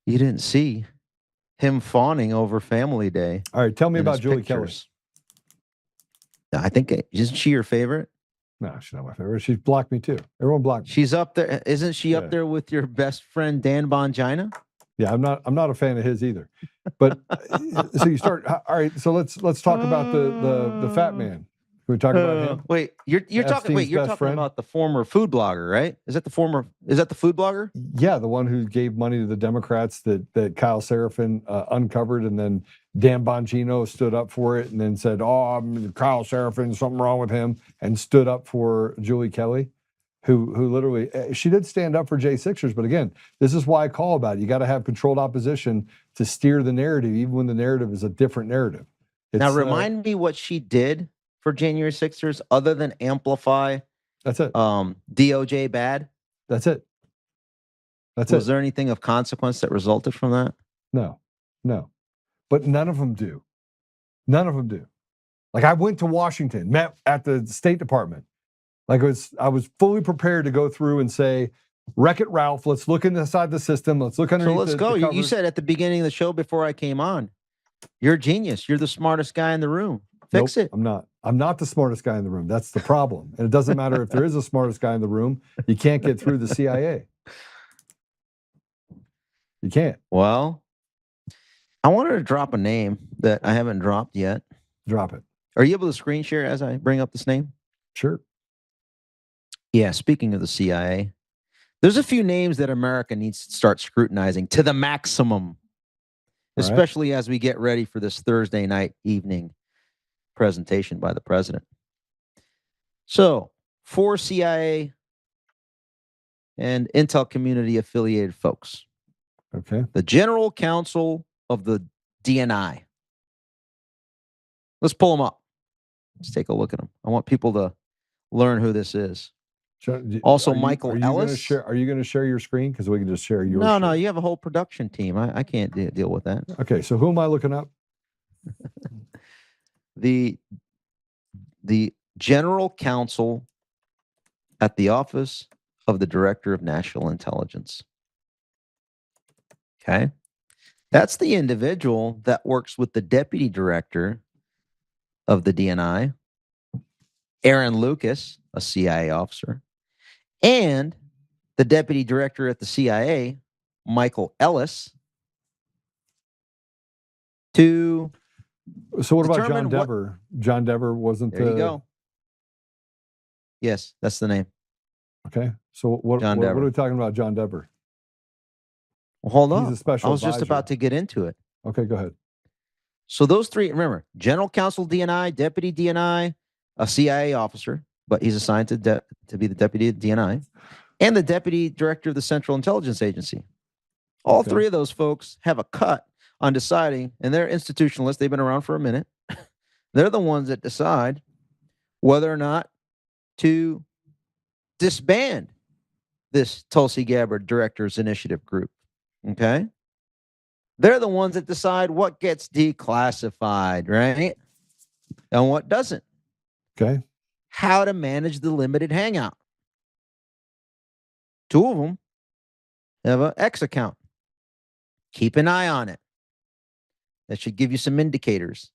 you didn't see him fawning over Family Day. All right, tell me about Julie Kelly. I think, isn't she your favorite? No, she's not my favorite. She's blocked me too. Everyone blocked me. She's up there. Isn't she up there with your best friend Dan Bongina? Yeah, I'm not a fan of his either. But so you start. All right, so let's talk about the fat man. Can we talk about him? Wait, you're talking about the former food blogger, right? Is that the food blogger? Yeah, the one who gave money to the Democrats that Kyle Seraphin uncovered, and then Dan Bongino stood up for it and then said, "Oh, Kyle Seraphin, something wrong with him," and stood up for Julie Kelly, who literally, she did stand up for J6ers, but again, this is why I call about it. You got to have controlled opposition to steer the narrative, even when the narrative is a different narrative. Now, remind me what she did for January 6ers other than amplify. That's it. DOJ bad. That's it. That's Was it. there anything of consequence that resulted from that? No. But none of them do. None of them do. Like I went to Washington, met at the State Department. Like I was fully prepared to go through and say, Wreck-It Ralph, let's look inside the system. Let's look underneath So let's go. the You covers. said at the beginning of the show before I came on, you're a genius. You're the smartest guy in the room. Fix Nope, it. I'm not. I'm not the smartest guy in the room. That's the problem. And it doesn't matter if there is a smartest guy in the room. You can't get through the CIA. You can't. Well, I wanted to drop a name that I haven't dropped yet. Drop it. Are you able to screen share as I bring up this name? Sure. Yeah, speaking of the CIA, there's a few names that America needs to start scrutinizing to the maximum, especially as we get ready for this Thursday night evening presentation by the president. So, 4 CIA and intel community affiliated folks. Okay. The General Counsel of the DNI. Let's pull them up. Let's take a look at them. I want people to learn who this is. Also, Michael Ellis. Are you going to share your screen? Because we can just share yours. No, you have a whole production team. I can't deal with that. Okay, so who am I looking up? The General Counsel at the Office of the Director of National Intelligence. Okay. That's the individual that works with the Deputy Director of the DNI, Aaron Lucas, a CIA officer, and the Deputy Director at the CIA, Michael Ellis, to So what about John determine what- Dever? John Dever wasn't There you go. Yes, that's the name. Okay. So what John are Dever. we talking about John Dever? Well, hold He's on. a special I was just advisor. about to get into it. Okay, go ahead. So those three, remember, General Counsel DNI, Deputy DNI, a CIA officer, but he's assigned to be the Deputy DNI, and the Deputy Director of the Central Intelligence Agency. All Okay. three of those folks have a cut on deciding, and they're institutionalists. They've been around for a minute. They're the ones that decide whether or not to disband this Tulsi Gabbard Directors Initiative group. Okay? They're the ones that decide what gets declassified, right? And what doesn't. Okay. How to manage the limited hangout. 2 of them have an X account. Keep an eye on it. That should give you some indicators.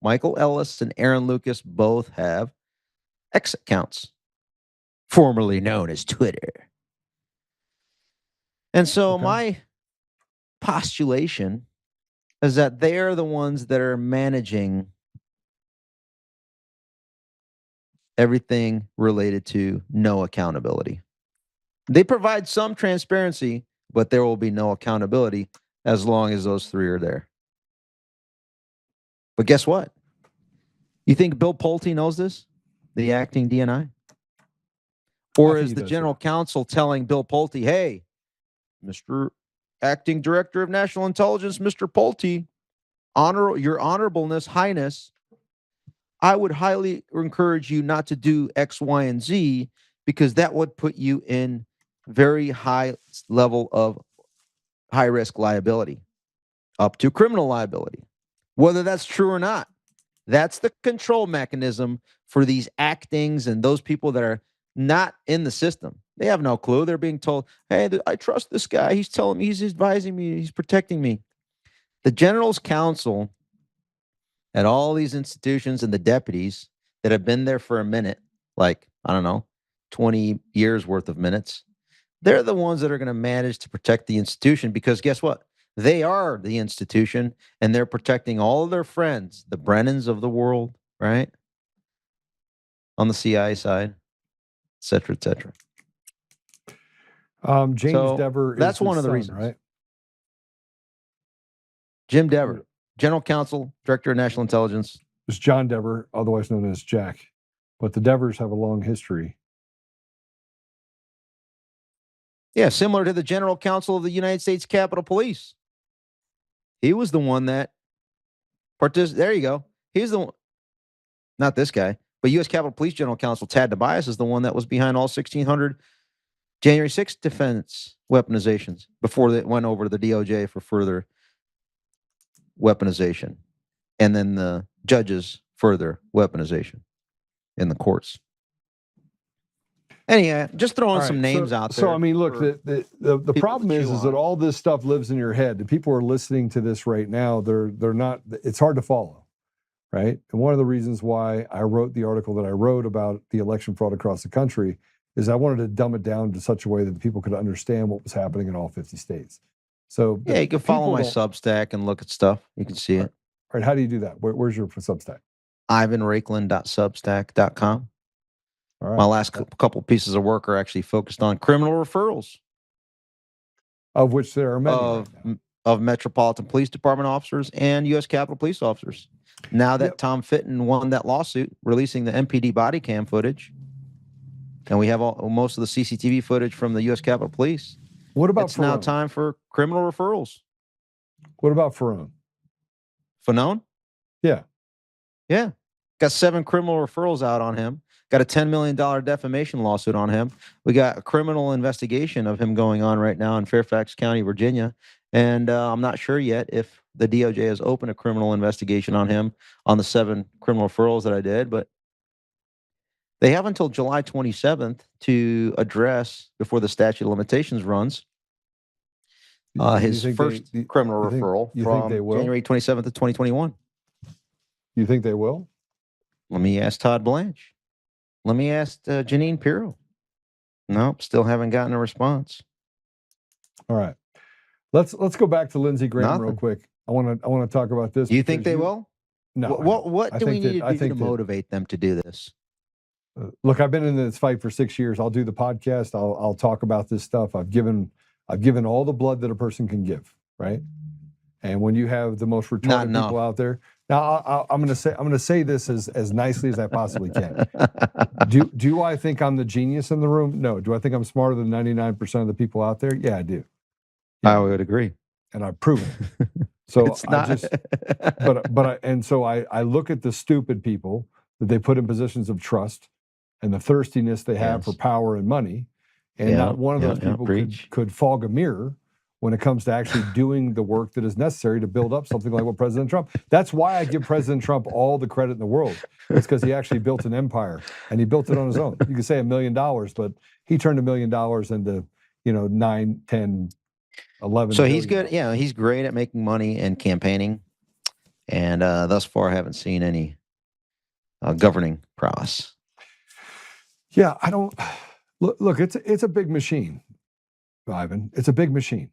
Michael Ellis and Aaron Lucas both have X accounts, formerly known as Twitter. And so Okay. my postulation is that they're the ones that are managing everything related to no accountability. They provide some transparency, but there will be no accountability as long as those 3 are there. But guess what? You think Bill Pulte knows this? The acting DNI? Or think is he the does, general counsel telling Bill Pulte, hey, Mr. Acting Director of National Intelligence, Mr. Pulte, your honorableness, highness, I would highly encourage you not to do X, Y, and Z because that would put you in very high level of high risk liability, up to criminal liability. Whether that's true or not, that's the control mechanism for these actings and those people that are not in the system. They have no clue. They're being told, hey, I trust this guy. He's telling me, he's advising me, he's protecting me. The general's counsel at all these institutions and the deputies that have been there for a minute, like, I don't know, 20 years worth of minutes, they're the ones that are going to manage to protect the institution because guess what? They are the institution and they're protecting all of their friends, the Brennans of the world, right? On the CIA side, et cetera, et cetera. James So, Dever. that's is his one of the son, reasons. right? Jim Dever, General Counsel, Director of National Intelligence. It's John Dever, otherwise known as Jack. But the Devers have a long history. Yeah, similar to the General Counsel of the United States Capitol Police. He was the one that there you go. He's the one, not this guy, but U.S. Capitol Police General Counsel Tad Tobias is the one that was behind all 1,600 January 6th defense weaponizations before they went over to the DOJ for further weaponization. And then the judges further weaponization in the courts. Anyhow, just throwing some names out there. So I mean, look, the problem is that all this stuff lives in your head. The people who are listening to this right now, they're not. It's hard to follow, right? And one of the reasons why I wrote the article that I wrote about the election fraud across the country is I wanted to dumb it down to such a way that people could understand what was happening in all 50 states. So yeah, you can follow my Substack and look at stuff. You can see it. All right, how do you do that? Where's your Substack? IvanRaiklin.substack.com. All right. My last couple pieces of work are actually focused on criminal referrals. Of which there are many. Of Metropolitan Police Department officers and U.S. Capitol Police officers. Now that Tom Fitton won that lawsuit, releasing the MPD body cam footage, and we have most of the CCTV footage from the U.S. Capitol Police. What about It's now time for criminal referrals. What about Ferone? Fanone? Yeah. Yeah. Got 7 criminal referrals out on him. Got a $10 million defamation lawsuit on him. We got a criminal investigation of him going on right now in Fairfax County, Virginia. And I'm not sure yet if the DOJ has opened a criminal investigation on him on the 7 criminal referrals that I did, but they have until July 27th to address, before the statute of limitations runs, his first criminal referral from January 27th of 2021. You think they will? Let me ask Todd Blanche. Let me ask Janine Pirro. Nope, still haven't gotten a response. All right. Let's go back to Lindsey Graham real quick. I want to talk about this. Do you think they will? No. What do we need to do to motivate them to do this? Look, I've been in this fight for 6 years. I'll do the podcast. I'll talk about this stuff. I've given all the blood that a person can give, right? And when you have the most retarded people out there, now I'm going to say this as nicely as I possibly can. Do I think I'm the genius in the room? No. Do I think I'm smarter than 99% of the people out there? Yeah, I do. Yeah. I would agree, and I've proven it. So it's not. I look at the stupid people that they put in positions of trust and the thirstiness they have for power and money, and not one of those people could fog a mirror when it comes to actually doing the work that is necessary to build up something like what President Trump. That's why I give President Trump all the credit in the world. It's because he actually built an empire, and he built it on his own. You could say $1 million, but he turned $1 million into 9, 10, 11. So he's good. Yeah, he's great at making money and campaigning, and thus far I haven't seen any governing prowess. Yeah, I don't look. It's a big machine, Ivan. It's a big machine.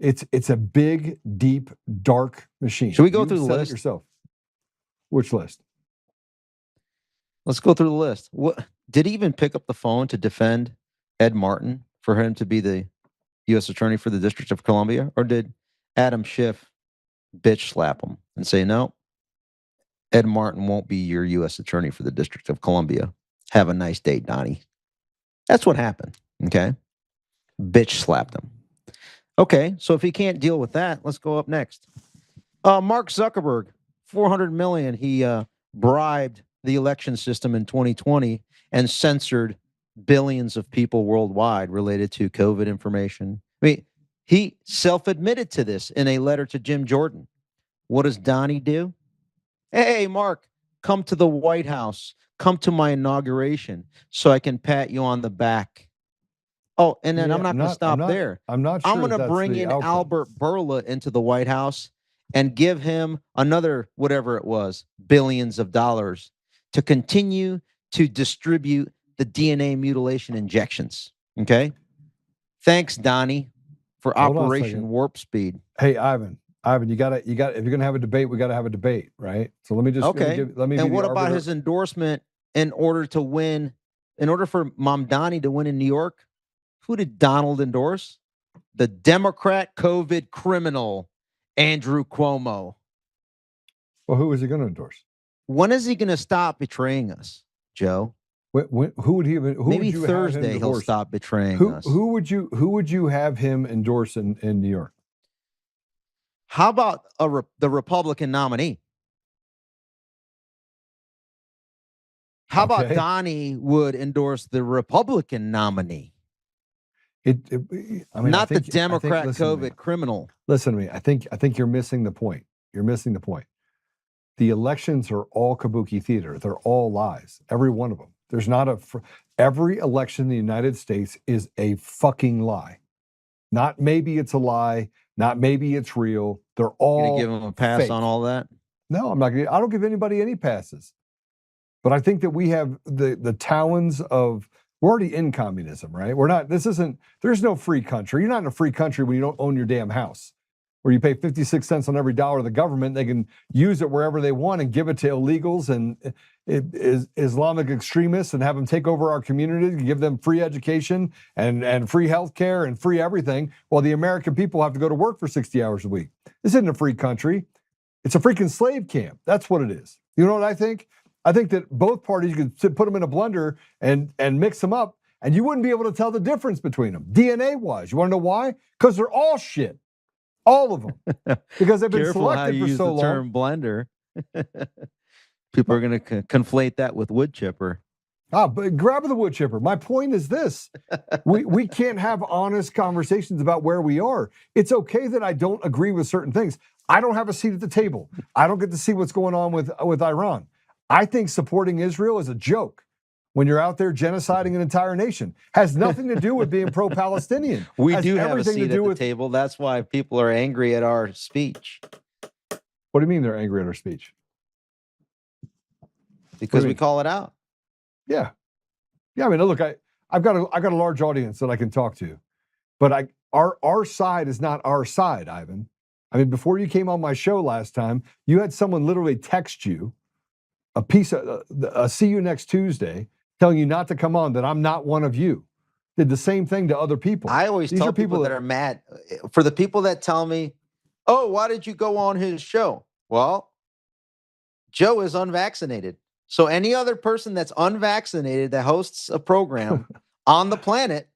It's a big, deep, dark machine. Should we go through the list yourself? Which list? Let's go through the list. What did he even pick up the phone to defend Ed Martin for him to be the U.S. Attorney for the District of Columbia, or did Adam Schiff bitch slap him and say, "No, Ed Martin won't be your U.S. Attorney for the District of Columbia. Have a nice day, Donnie." That's what happened. Okay, bitch slapped him. Okay, so if he can't deal with that, let's go up next. Mark Zuckerberg, $400 million. He bribed the election system in 2020 and censored billions of people worldwide related to COVID information. I mean, he self-admitted to this in a letter to Jim Jordan. What does Donnie do? Hey, Mark, come to the White House. Come to my inauguration so I can pat you on the back. Oh, and then I'm not going to stop there. I'm not sure. I'm going to bring in Albert Bourla into the White House and give him another, whatever it was, billions of dollars to continue to distribute the DNA mutilation injections. Okay. Thanks, Donnie, for Operation Warp Speed. Hey, Ivan, you got if you're going to have a debate, we got to have a debate, right? So let me just, let me and what about his endorsement in order to win, in order for Mamdani to win in New York? Who did Donald endorse? The Democrat COVID criminal, Andrew Cuomo. Well, who is he going to endorse? When is he going to stop betraying us, Joe? Who would he even? Maybe Thursday he'll stop betraying us. Who would you have him endorse in New York? How about the Republican nominee? How about Donnie would endorse the Republican nominee? I mean, Not I think, the Democrat listen to me. COVID criminal. Listen to me. I think you're missing the point. You're missing the point. The elections are all kabuki theater. They're all lies. Every one of them. There's not every election in the United States is a fucking lie. Not maybe it's a lie. Not maybe it's real. They're all Gonna give him a pass fake. on all that? No, I'm not gonna. I don't give anybody any passes. But I think that we have the talons of. We're already in communism, right? We're not. This isn't. There's no free country. You're not in a free country when you don't own your damn house, where you pay 56 cents on every dollar of the government. They can use it wherever they want and give it to illegals and Islamic extremists and have them take over our community and give them free education and free health care and free everything, while the American people have to go to work for 60 hours a week. This isn't a free country. It's a freaking slave camp. That's what it is. You know what I think? I think that both parties could put them in a blender and mix them up, and you wouldn't be able to tell the difference between them, DNA-wise. You want to know why? Because they're all shit. All of them. Because they've been Careful how selected you for use so the long. term blender. People are going to conflate that with wood chipper. But grab the wood chipper. My point is this. we can't have honest conversations about where we are. It's okay that I don't agree with certain things. I don't have a seat at the table. I don't get to see what's going on with Iran. I think supporting Israel is a joke when you're out there genociding an entire nation. Has nothing to do with being pro-Palestinian. We Has do have a everything seat to do at the with table. That's why people are angry at our speech. What do you mean they're angry at our speech? Because you we mean? call it out. Yeah. I mean, look, I've got a large audience that I can talk to, but our side is not our side, Ivan. I mean, before you came on my show last time, you had someone literally text you a piece of see you next Tuesday, telling you not to come on, that I'm not one of you. Did the same thing to other people. I always tell people that are mad. For the people that tell me, oh, why did you go on his show? Well, Joe is unvaccinated. So any other person that's unvaccinated that hosts a program on the planet,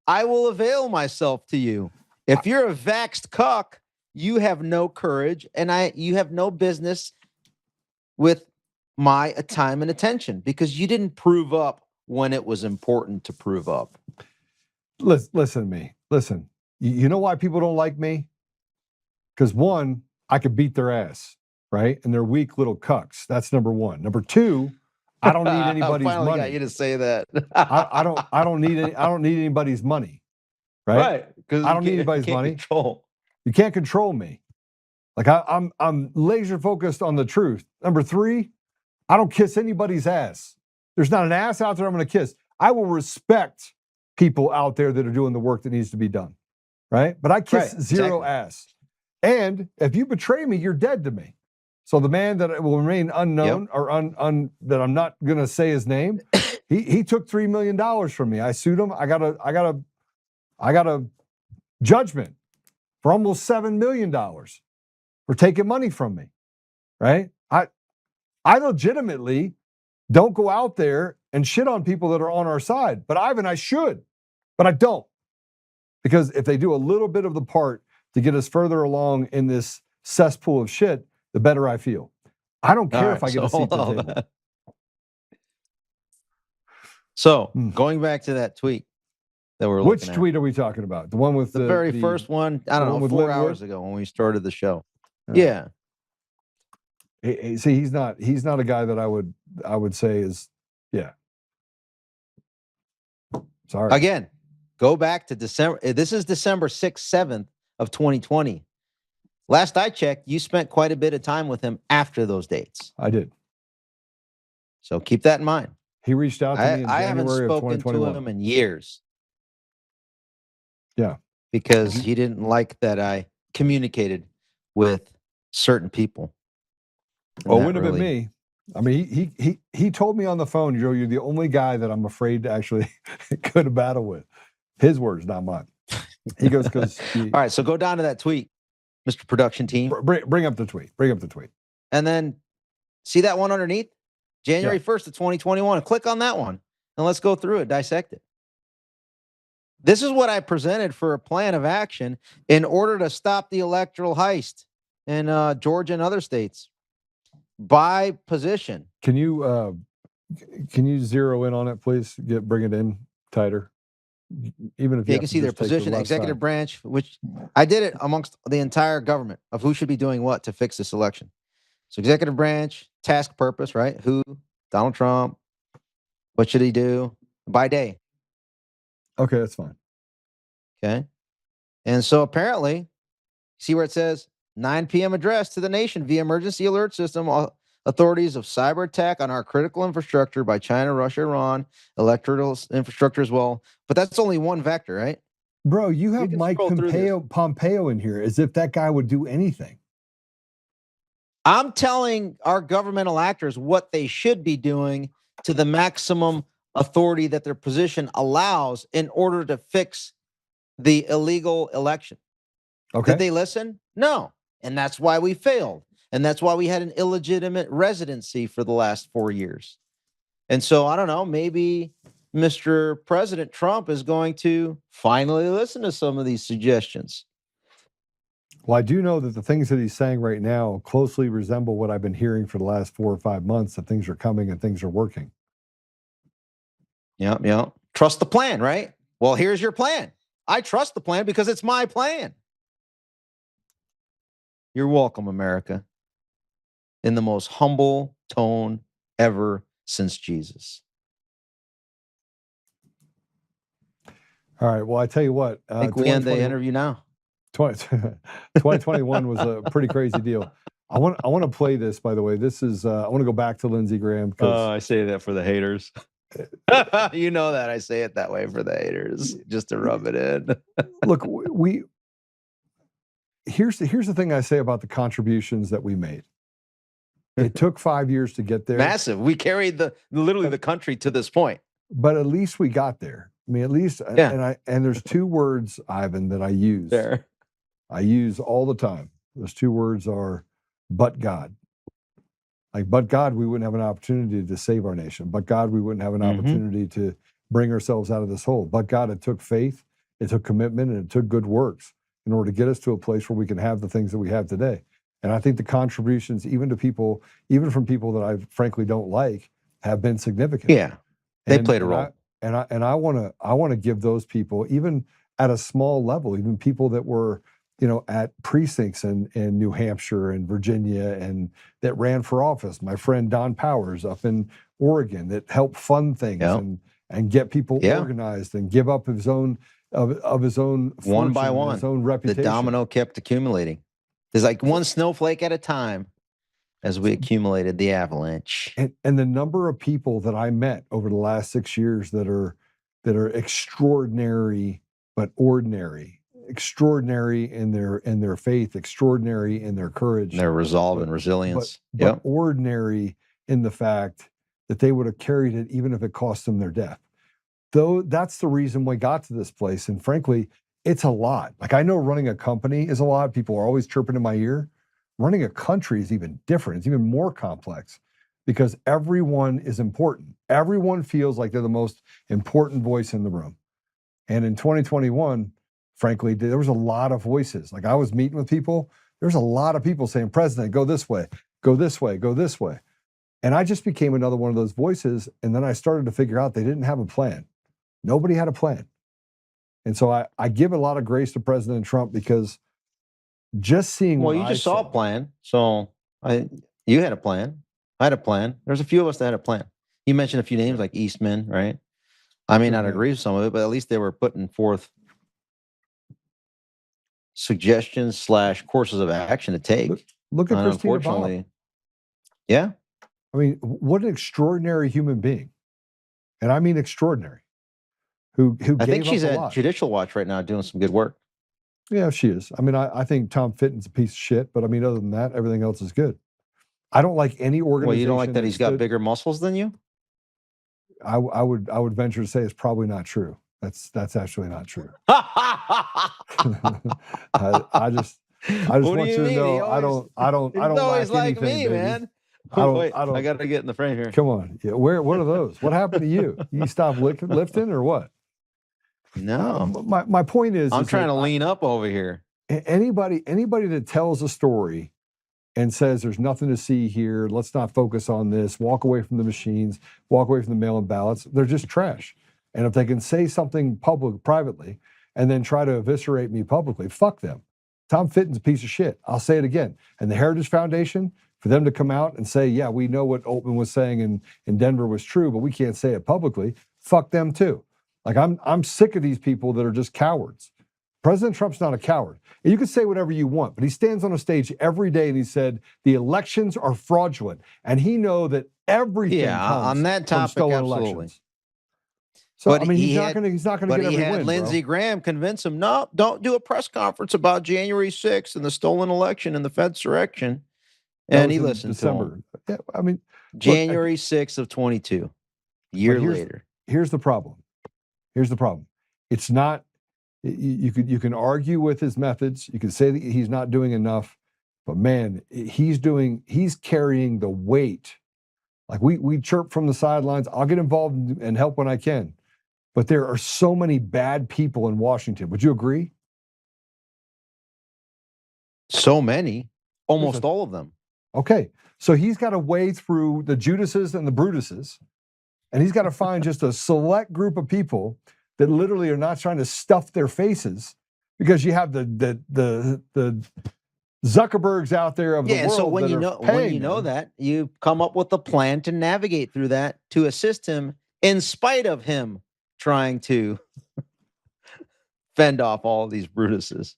I will avail myself to you. If you're a vaxxed cuck, you have no courage, and you have no business with my time and attention, because you didn't prove up when it was important to prove up. Listen to me. Listen, you know why people don't like me? Because one, I could beat their ass, right? And they're weak little cucks. That's number one. Number two, I don't need anybody's I finally money. got you to say that. I don't need anybody's money, right? Because I don't need anybody's money. Control. You can't control me. Like I'm laser focused on the truth. Number three, I don't kiss anybody's ass. There's not an ass out there I'm going to kiss. I will respect people out there that are doing the work that needs to be done, right? But I kiss zero ass. And if you betray me, you're dead to me. So the man that will remain unknown or that I'm not going to say his name, he took $3 million from me. I sued him. I got a judgment for almost $7 million for taking money from me, right? I legitimately don't go out there and shit on people that are on our side. But Ivan, I should, but I don't. Because if they do a little bit of the part to get us further along in this cesspool of shit, the better I feel. I don't care if I get a seat at the table. So, going back to that tweet that we're Which looking tweet are we talking about? The one with the very first one, I don't know, 4 hours ago when we started the show. Yeah. See, he's not a guy that I would say is, yeah. Sorry. Again, go back to December. This is December 6th, 7th of 2020. Last I checked, you spent quite a bit of time with him after those dates. I did. So keep that in mind. He reached out to me in I haven't January of spoken 2021. to him in years. Yeah. Because he didn't like that I communicated with certain people. Oh, it wouldn't have been me. I mean, he told me on the phone, Joe, you're the only guy that I'm afraid to actually go to battle with. His words, not mine. He goes, because... All right, so go down to that tweet, Mr. Production Team. Bring up the tweet. Bring up the tweet. And then see that one underneath? January 1st of 2021. Click on that one, and let's go through it, dissect it. This is what I presented for a plan of action in order to stop the electoral heist in Georgia and other states. By position. Can you zero in on it, please? Bring it in tighter. Even if You have can to see their just take the position, left executive side. branch, which I did it amongst the entire government of who should be doing what to fix this election. So executive branch, task purpose, right? Who? Donald Trump. What should he do? By day. Okay, that's fine. Okay. And so apparently, see where it says 9 p.m. address to the nation via emergency alert system, authorities of cyber attack on our critical infrastructure by China, Russia, Iran, electoral infrastructure as well. But that's only one vector, right? Bro, you have can Mike scroll through this. Pompeo in here as if that guy would do anything. I'm telling our governmental actors what they should be doing to the maximum authority that their position allows in order to fix the illegal election. Okay. Did they listen? No. And that's why we failed. And that's why we had an illegitimate residency for the last 4 years. And so I don't know, maybe Mr. President Trump is going to finally listen to some of these suggestions. Well, I do know that the things that he's saying right now closely resemble what I've been hearing for the last 4 or 5 months, that things are coming and things are working. Yeah. Trust the plan, right? Well, here's your plan. I trust the plan because it's my plan. You're welcome, America. In the most humble tone ever since Jesus. All right. Well, I tell you what. I think we end the interview now. 2021 was a pretty crazy deal. I want to play this, by the way. This is I want to go back to Lindsey Graham. I say that for the haters. You know that I say it that way for the haters, just to rub it in. Look, here's the thing I say about the contributions that we made. It took 5 years to get there. Massive. We carried literally the country to this point. But at least we got there. I mean, at least, yeah. And there's 2 words, Ivan, that I use. There. I use all the time. Those 2 words are, but God. Like, but God, we wouldn't have an opportunity to save our nation. But God, we wouldn't have an opportunity to bring ourselves out of this hole. But God, it took faith, it took commitment, and it took good works in order to get us to a place where we can have the things that we have today. And I think the contributions, even from people that I frankly don't like, have been significant. Yeah, they played a role. And I want to give those people, even at a small level, even people that were, at precincts in New Hampshire and Virginia and that ran for office. My friend Don Powers up in Oregon that helped fund things and get people organized and give up his own of his own one by one, his own reputation. The domino kept accumulating. There's like one snowflake at a time as we accumulated the avalanche. And the number of people that I met over the last 6 years that are extraordinary but ordinary, extraordinary in their faith, extraordinary in their courage, their resolve and resilience, but ordinary in the fact that they would have carried it even if it cost them their death. Though that's the reason we got to this place. And frankly, it's a lot. Like, I know running a company is a lot. People are always chirping in my ear. Running a country is even different. It's even more complex because everyone is important. Everyone feels like they're the most important voice in the room. And in 2021, frankly, there was a lot of voices. Like, I was meeting with people. There's a lot of people saying, President, go this way, go this way, go this way. And I just became another one of those voices. And then I started to figure out they didn't have a plan. Nobody had a plan. And so I give a lot of grace to President Trump because just seeing you just saw a plan. So you had a plan. I had a plan. There's a few of us that had a plan. You mentioned a few names like Eastman, right? I may not agree with some of it, but at least they were putting forth suggestions / courses of action to take. Look at Christina unfortunately. Bob. Yeah. I mean, what an extraordinary human being. And I mean extraordinary. Who I think gave she's up a at lot. Judicial Watch right now doing some good work. Yeah, she is. I mean, I think Tom Fitton's a piece of shit, but I mean, other than that, everything else is good. I don't like any organization. Well, you don't like that he's got bigger muscles than you? I would venture to say it's probably not true. That's actually not true. I just want you to know I don't always lack like anything, me, baby. man. I got to get in the frame here. Come on. Yeah, what are those? What happened to you? You stopped lifting or what? No. My point is I'm trying to lean up over here. Anybody that tells a story and says there's nothing to see here, let's not focus on this, walk away from the machines, walk away from the mail-in ballots, they're just trash. And if they can say something privately and then try to eviscerate me publicly, fuck them. Tom Fitton's a piece of shit. I'll say it again. And the Heritage Foundation, for them to come out and say, yeah, we know what Oltmann was saying in Denver was true, but we can't say it publicly, fuck them too. Like, I'm sick of these people that are just cowards. President Trump's not a coward. And you can say whatever you want, but he stands on a stage every day and he said the elections are fraudulent. And he know that everything comes on that from topic, stolen absolutely. elections. So, But I mean, he's not had- going to get But every he had win, Lindsey Graham convince him, no, don't do a press conference about January 6th and the stolen election and the Fedsurrection. And he listened to him. Yeah, I mean, January 6th of 22, year later. Here's the problem. Here's the problem. It's not, you can argue with his methods. You can say that he's not doing enough, but man, he's carrying the weight. Like we chirp from the sidelines. I'll get involved and help when I can. But there are so many bad people in Washington. Would you agree? So many, almost all of them. Okay. So he's got to wade through the Judases and the Brutuses, and he's got to find just a select group of people that literally are not trying to stuff their faces, because you have the Zuckerbergs out there of the world. And so when you know that, you come up with a plan to navigate through that to assist him in spite of him trying to fend off all of these Brutuses.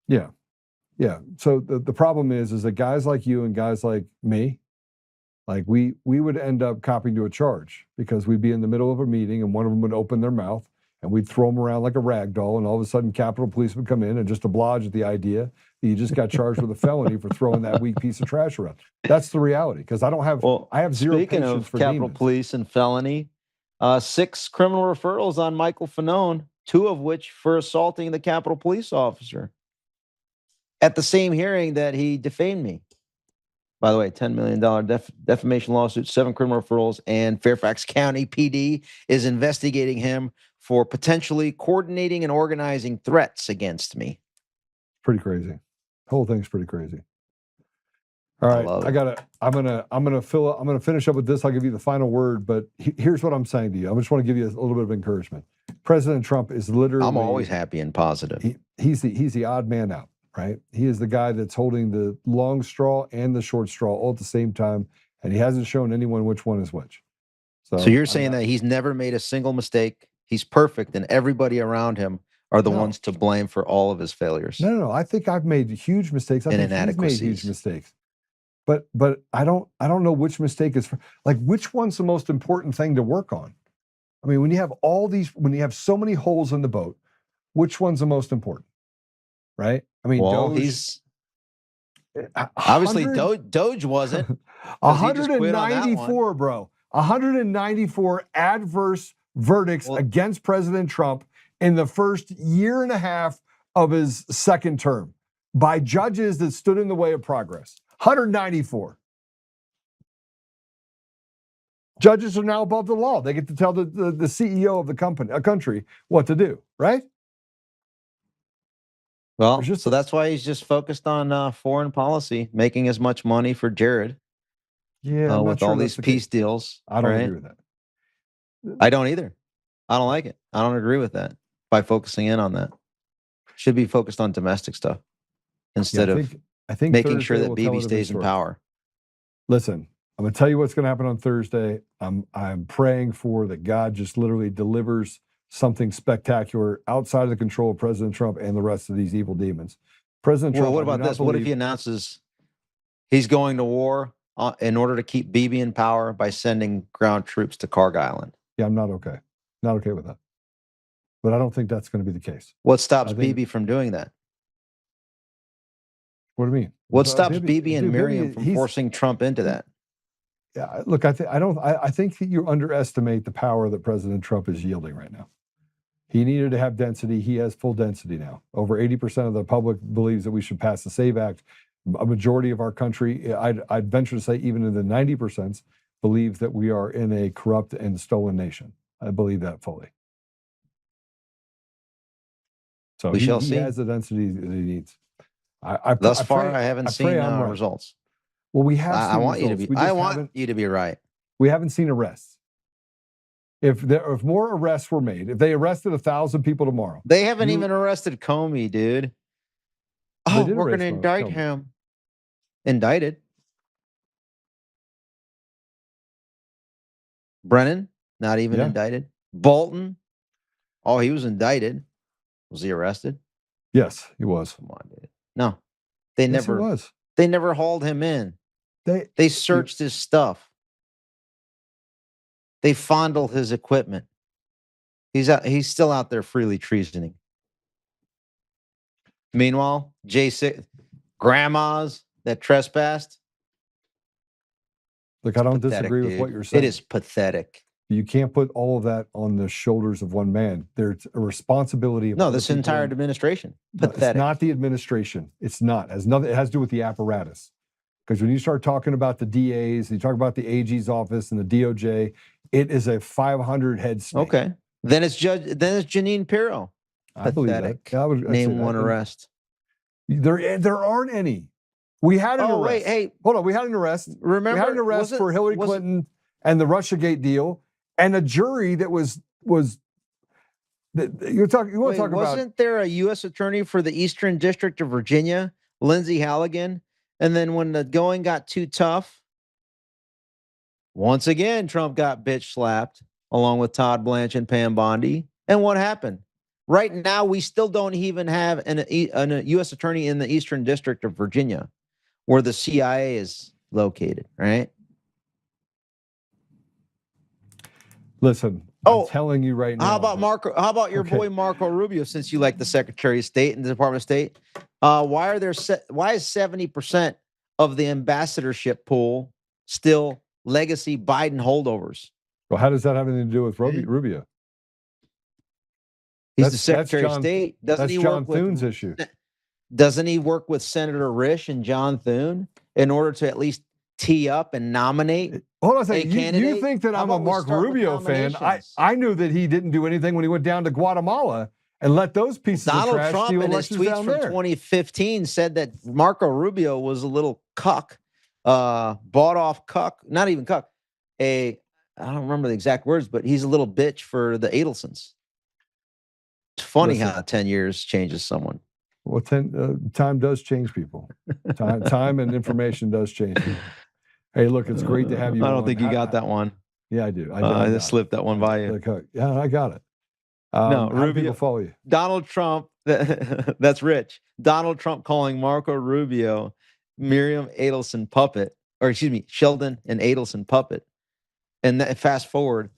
Yeah. Yeah. So the problem is that guys like you and guys like me, like we would end up copying to a charge, because we'd be in the middle of a meeting and one of them would open their mouth and we'd throw them around like a rag doll, and all of a sudden Capitol Police would come in and just oblige at the idea that you just got charged with a felony for throwing that weak piece of trash around. That's the reality, because I have zero speaking patience of for Capitol demons. Police and felony, 6 criminal referrals on Michael Fanone, 2 of which for assaulting the Capitol Police officer at the same hearing that he defamed me. By the way, $10 million defamation lawsuit, 7 criminal referrals, and Fairfax County PD is investigating him for potentially coordinating and organizing threats against me. Pretty crazy. The whole thing's pretty crazy. All right, I'm gonna finish up with this. I'll give you the final word, but here's what I'm saying to you. I just want to give you a little bit of encouragement. President Trump is literally, I'm always happy and positive. He's the odd man out, right? He is the guy that's holding the long straw and the short straw all at the same time, and he hasn't shown anyone which one is which. So you're saying that he's never made a single mistake, he's perfect, and everybody around him are the ones to blame for all of his failures? No. I think I've made huge mistakes. I think he's made huge mistakes. But I don't know which mistake is which one's the most important thing to work on. I mean, when you have so many holes in the boat, which one's the most important? Right? I mean, he's obviously Doge wasn't. 194, bro. 194 adverse verdicts against President Trump in the first year and a half of his second term by judges that stood in the way of progress. 194. Judges are now above the law. They get to tell the CEO of a country what to do, right? Well, so that's why he's just focused on foreign policy, making as much money for Jared. Yeah, with all these peace deals. I don't agree with that. I don't either. I don't like it. I don't agree with that. By focusing in on that, should be focused on domestic stuff instead of making sure that Bibi stays in power. Listen, I'm going to tell you what's going to happen on Thursday. I'm praying for that God just literally delivers something spectacular outside of the control of President Trump and the rest of these evil demons. President Trump. What about this? What if he announces he's going to war in order to keep Bibi in power by sending ground troops to Carg Island? Yeah, I'm not okay. Not okay with that. But I don't think that's going to be the case. What stops Bibi from doing that? What do you mean? What stops Bibi and Miriam from forcing Trump into that? Yeah, look, I think that you underestimate the power that President Trump is yielding right now. He needed to have density. He has full density now. Over 80% of the public believes that we should pass the SAVE Act. A majority of our country, I'd venture to say even in the 90%, believes that we are in a corrupt and stolen nation. I believe that fully. So we shall see. He has the density that he needs. Thus far, I haven't seen results. Well, we have. I want you to be. I want you to be right. We haven't seen arrests. if more arrests were made, if they arrested 1,000 people tomorrow, They haven't even arrested Comey, dude. They Oh, did we're going arrest to indict Comey. him. Indicted. Brennan, not even Yeah. indicted. Bolton, oh, he was indicted. Was he arrested? Yes, he was. Come on, dude. No, they Yes, never. he was. They never hauled him in. They searched his stuff. They fondled his equipment. He's still out there freely treasoning. Meanwhile, grandmas that trespassed. Look, I don't Pathetic, disagree with dude. what you're saying. It is pathetic. You can't put all of that on the shoulders of one man. There's a responsibility of No, other this people entire in- administration. No, Pathetic. it's not the administration. It's not. It has nothing. It has to do with the apparatus. Because when you start talking about the DAs, you talk about the AG's office and the DOJ, it is a 500 head snake. Okay. Then it's Janine Pirro. I believe that. Pathetic. Yeah, I'd say Name that. one arrest. There aren't any. We had an Oh, arrest. wait, hey. Hold on. We had an arrest. Remember, we had an arrest for Hillary Clinton and the Russiagate deal, and a jury that was. You want to talk about? Wasn't there a U.S. attorney for the Eastern District of Virginia, Lindsay Halligan? And then when the going got too tough, once again, Trump got bitch slapped along with Todd Blanche and Pam Bondi. And what happened? Right now, we still don't even have a U.S. attorney in the Eastern District of Virginia, where the CIA is located, right? Listen, I'm telling you right now. How about your boy Marco Rubio? Since you like the Secretary of State and the Department of State, why is 70% of the ambassadorship pool still legacy Biden holdovers? Well, how does that have anything to do with Rubio? He's the Secretary of State. That's John Thune's issue. Doesn't he work with Senator Risch and John Thune in order to at least tee up and nominate? Hold on a second. You think that I'm a Marco Rubio fan? I knew that he didn't do anything when he went down to Guatemala and let those pieces of trash Trump steal in his elections tweets down from there. 2015 said that Marco Rubio was a little cuck, bought off cuck, not even cuck. I don't remember the exact words, but he's a little bitch for the Adelsons. It's funny how 10 years changes someone. Well, time does change people. Time and information does change people. Hey, look, it's great to have you. I don't think you got that one. Yeah, I do. I just slipped that one by you. Yeah, I got it. No, how do people follow you? Donald Trump, that's rich. Donald Trump calling Marco Rubio Miriam Adelson puppet, or excuse me, Sheldon and Adelson puppet. And fast forward,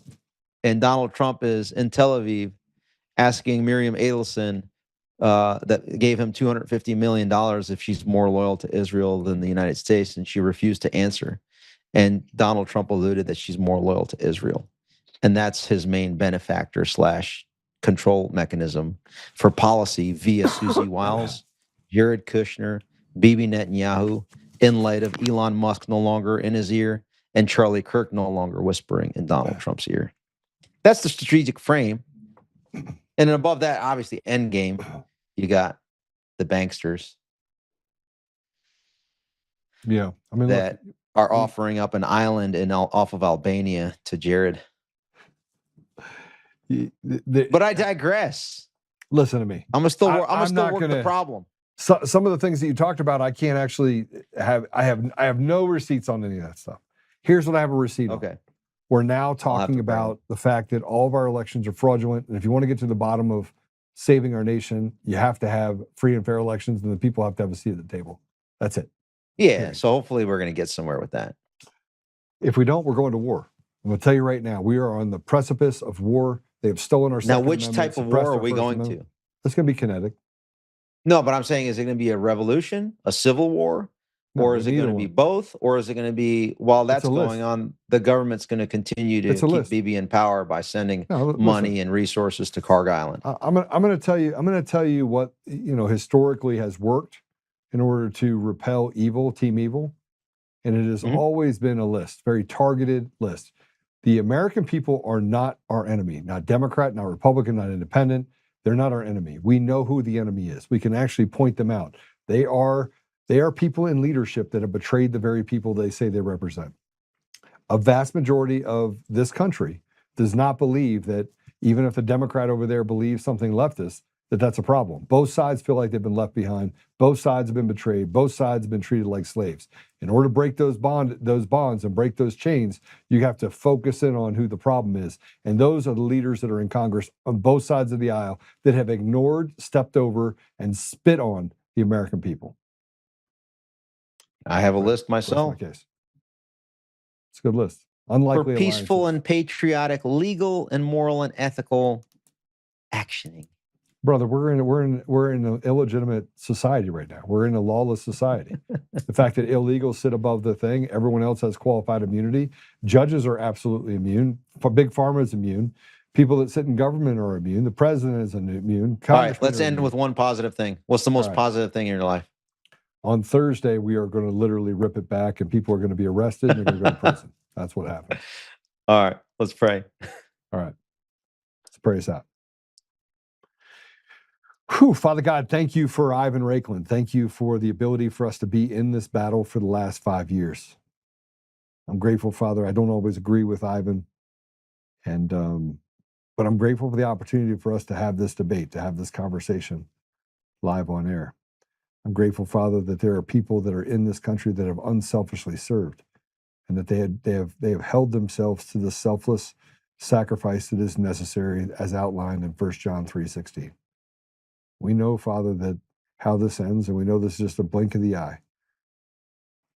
and Donald Trump is in Tel Aviv asking Miriam Adelson that gave him $250 million if she's more loyal to Israel than the United States, and she refused to answer. And Donald Trump alluded that she's more loyal to Israel. And that's his main benefactor / control mechanism for policy via Susie Wiles, Jared Kushner, Bibi Netanyahu, in light of Elon Musk no longer in his ear and Charlie Kirk no longer whispering in Donald Trump's ear. That's the strategic frame. And then above that, obviously, endgame, you got the banksters. Yeah. I mean, that are offering up an island off of Albania to Jared. But I digress. Listen to me. I'm still work the problem. So, some of the things that you talked about, I can't actually have. I have no receipts on any of that stuff. Here's what I have a receipt on. Okay. We're now talking about the fact that all of our elections are fraudulent, and if you want to get to the bottom of saving our nation, you have to have free and fair elections, and the people have to have a seat at the table. That's it. Yeah. So hopefully we're going to get somewhere with that. If we don't, we're going to war. I'm going to tell you right now, we are on the precipice of war. They have stolen our Now, Second which Amendment, type of suppressed war are our we First going Amendment. to? It's going to be kinetic. No, but I'm saying, is it going to be a revolution, a civil war, or is it going to be both, or is it going to be, while that's going on, the government's going to continue to keep Bibi in power by sending money and resources to Carg Island? I'm going to tell you. I'm going to tell you what historically has worked in order to repel evil, team evil, and it has always been a list, very targeted list. The American people are not our enemy, not Democrat, not Republican, not independent. They're not our enemy. We know who the enemy is. We can actually point them out. They are people in leadership that have betrayed the very people they say they represent. A vast majority of this country does not believe that even if the Democrat over there believes something leftist, that that's a problem. Both sides feel like they've been left behind. Both sides have been betrayed. Both sides have been treated like slaves. In order to break those bonds and break those chains, you have to focus in on who the problem is. And those are the leaders that are in Congress on both sides of the aisle that have ignored, stepped over, and spit on the American people. I have a list myself. That's my case. It's a good list. Unlikely For peaceful alliances. and patriotic, legal and moral and ethical actioning. Brother, we're in an illegitimate society right now. We're in a lawless society. The fact that illegals sit above the thing, everyone else has qualified immunity. Judges are absolutely immune. Big Pharma is immune. People that sit in government are immune. The president is immune. All right, let's end with one positive thing. What's the most right. positive thing in your life? On Thursday, we are going to literally rip it back, and people are going to be arrested and they're going to go to prison. That's what happened. All right, let's pray. All right, let's pray us out. Whew, Father God, thank you for Ivan Raiklin. Thank you for the ability for us to be in this battle for the last 5 years. I'm grateful, Father. I don't always agree with Ivan, but I'm grateful for the opportunity for us to have this debate, to have this conversation live on air. I'm grateful, Father, that there are people that are in this country that have unselfishly served, and that they have held themselves to the selfless sacrifice that is necessary, as outlined in 1 John 3:16. We know, Father, that how this ends, and we know this is just a blink of the eye.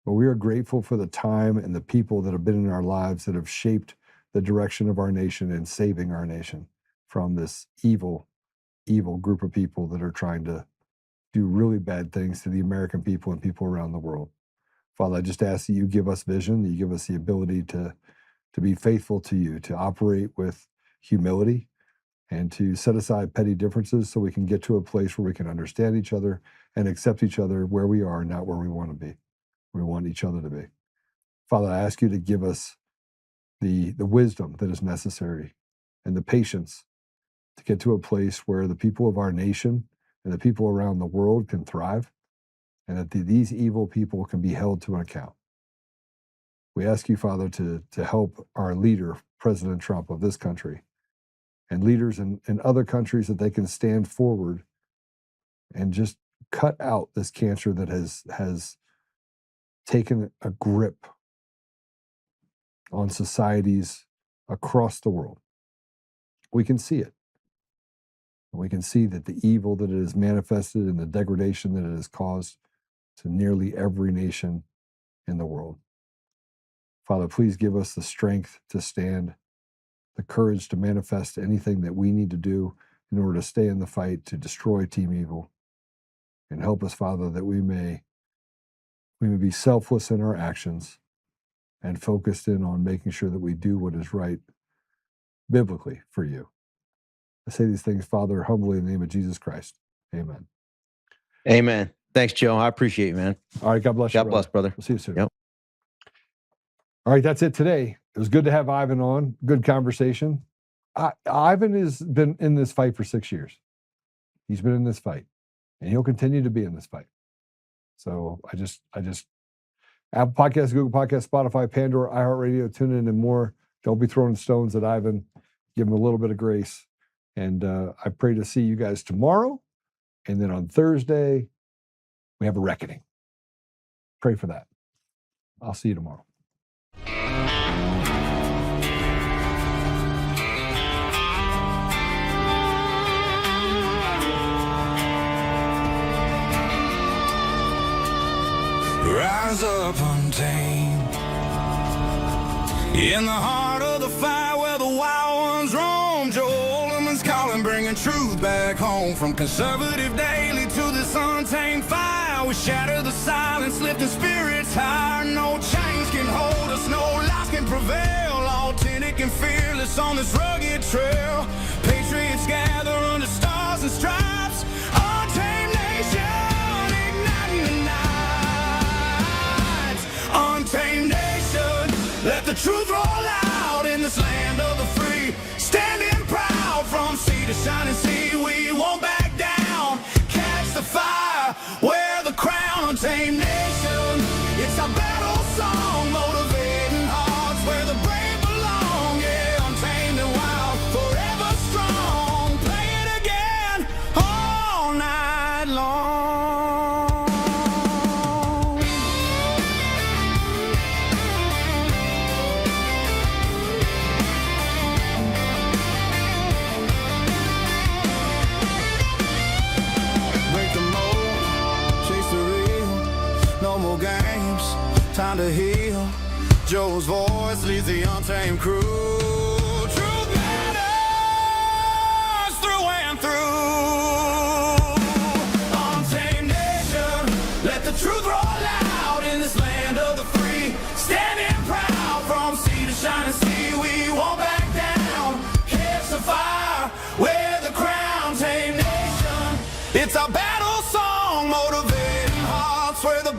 But we are grateful for the time and the people that have been in our lives that have shaped the direction of our nation and saving our nation from this evil, evil group of people that are trying to do really bad things to the American people and people around the world. Father, I just ask that you give us vision, that you give us the ability to be faithful to you, to operate with humility, and to set aside petty differences so we can get to a place where we can understand each other and accept each other where we are, not where we want to be. We want each other to be. Father, I ask you to give us the wisdom that is necessary and the patience to get to a place where the people of our nation and the people around the world can thrive, and that these evil people can be held to an account. We ask you, Father, to help our leader, President Trump of this country, and leaders in other countries, that they can stand forward and just cut out this cancer that has taken a grip on societies across the world. We can see it. We can see that the evil that it has manifested and the degradation that it has caused to nearly every nation in the world. Father, please give us the strength to stand, the courage to manifest anything that we need to do in order to stay in the fight to destroy Team Evil. And help us, Father, that we may be selfless in our actions and focused in on making sure that we do what is right biblically for you. I say these things, Father, humbly in the name of Jesus Christ. Amen. Amen. Thanks, Joe. I appreciate you, man. All right, God bless you. God bless, brother. We'll see you soon. Yep. All right, that's it today. It was good to have Ivan on. Good conversation. Ivan has been in this fight for 6 years. He's been in this fight, and he'll continue to be in this fight. So I just Apple Podcasts, Google Podcasts, Spotify, Pandora, iHeartRadio, TuneIn, and more. Don't be throwing stones at Ivan. Give him a little bit of grace. And I pray to see you guys tomorrow. And then on Thursday, we have a reckoning. Pray for that. I'll see you tomorrow. Rise up untamed in the heart of the fight where the wild ones roam. Joe Oltmann's calling, bringing truth back home. From conservative daily to this untamed fire, we shatter the silence, lifting spirits higher. No chains can hold us, no lies can prevail. Authentic and fearless on this rugged trail. Patriots gather under stars and stripes. Untamed nation, igniting the night. Untamed nation, let the truth roll out in this land of the free. Standing proud from sea to shining sea, we won't back down. Catch the fire, wear the crown. Untamed nation, it's our battle song, motivating hearts where the brave belong. Yeah, untamed and Joe's voice leads the untamed crew. Truth matters through and through. Untamed nation, let the truth roll out in this land of the free. Standing proud from sea to shining sea, we won't back down. Catch the fire, wear the crown, tame nation. It's our battle song, motivating hearts where the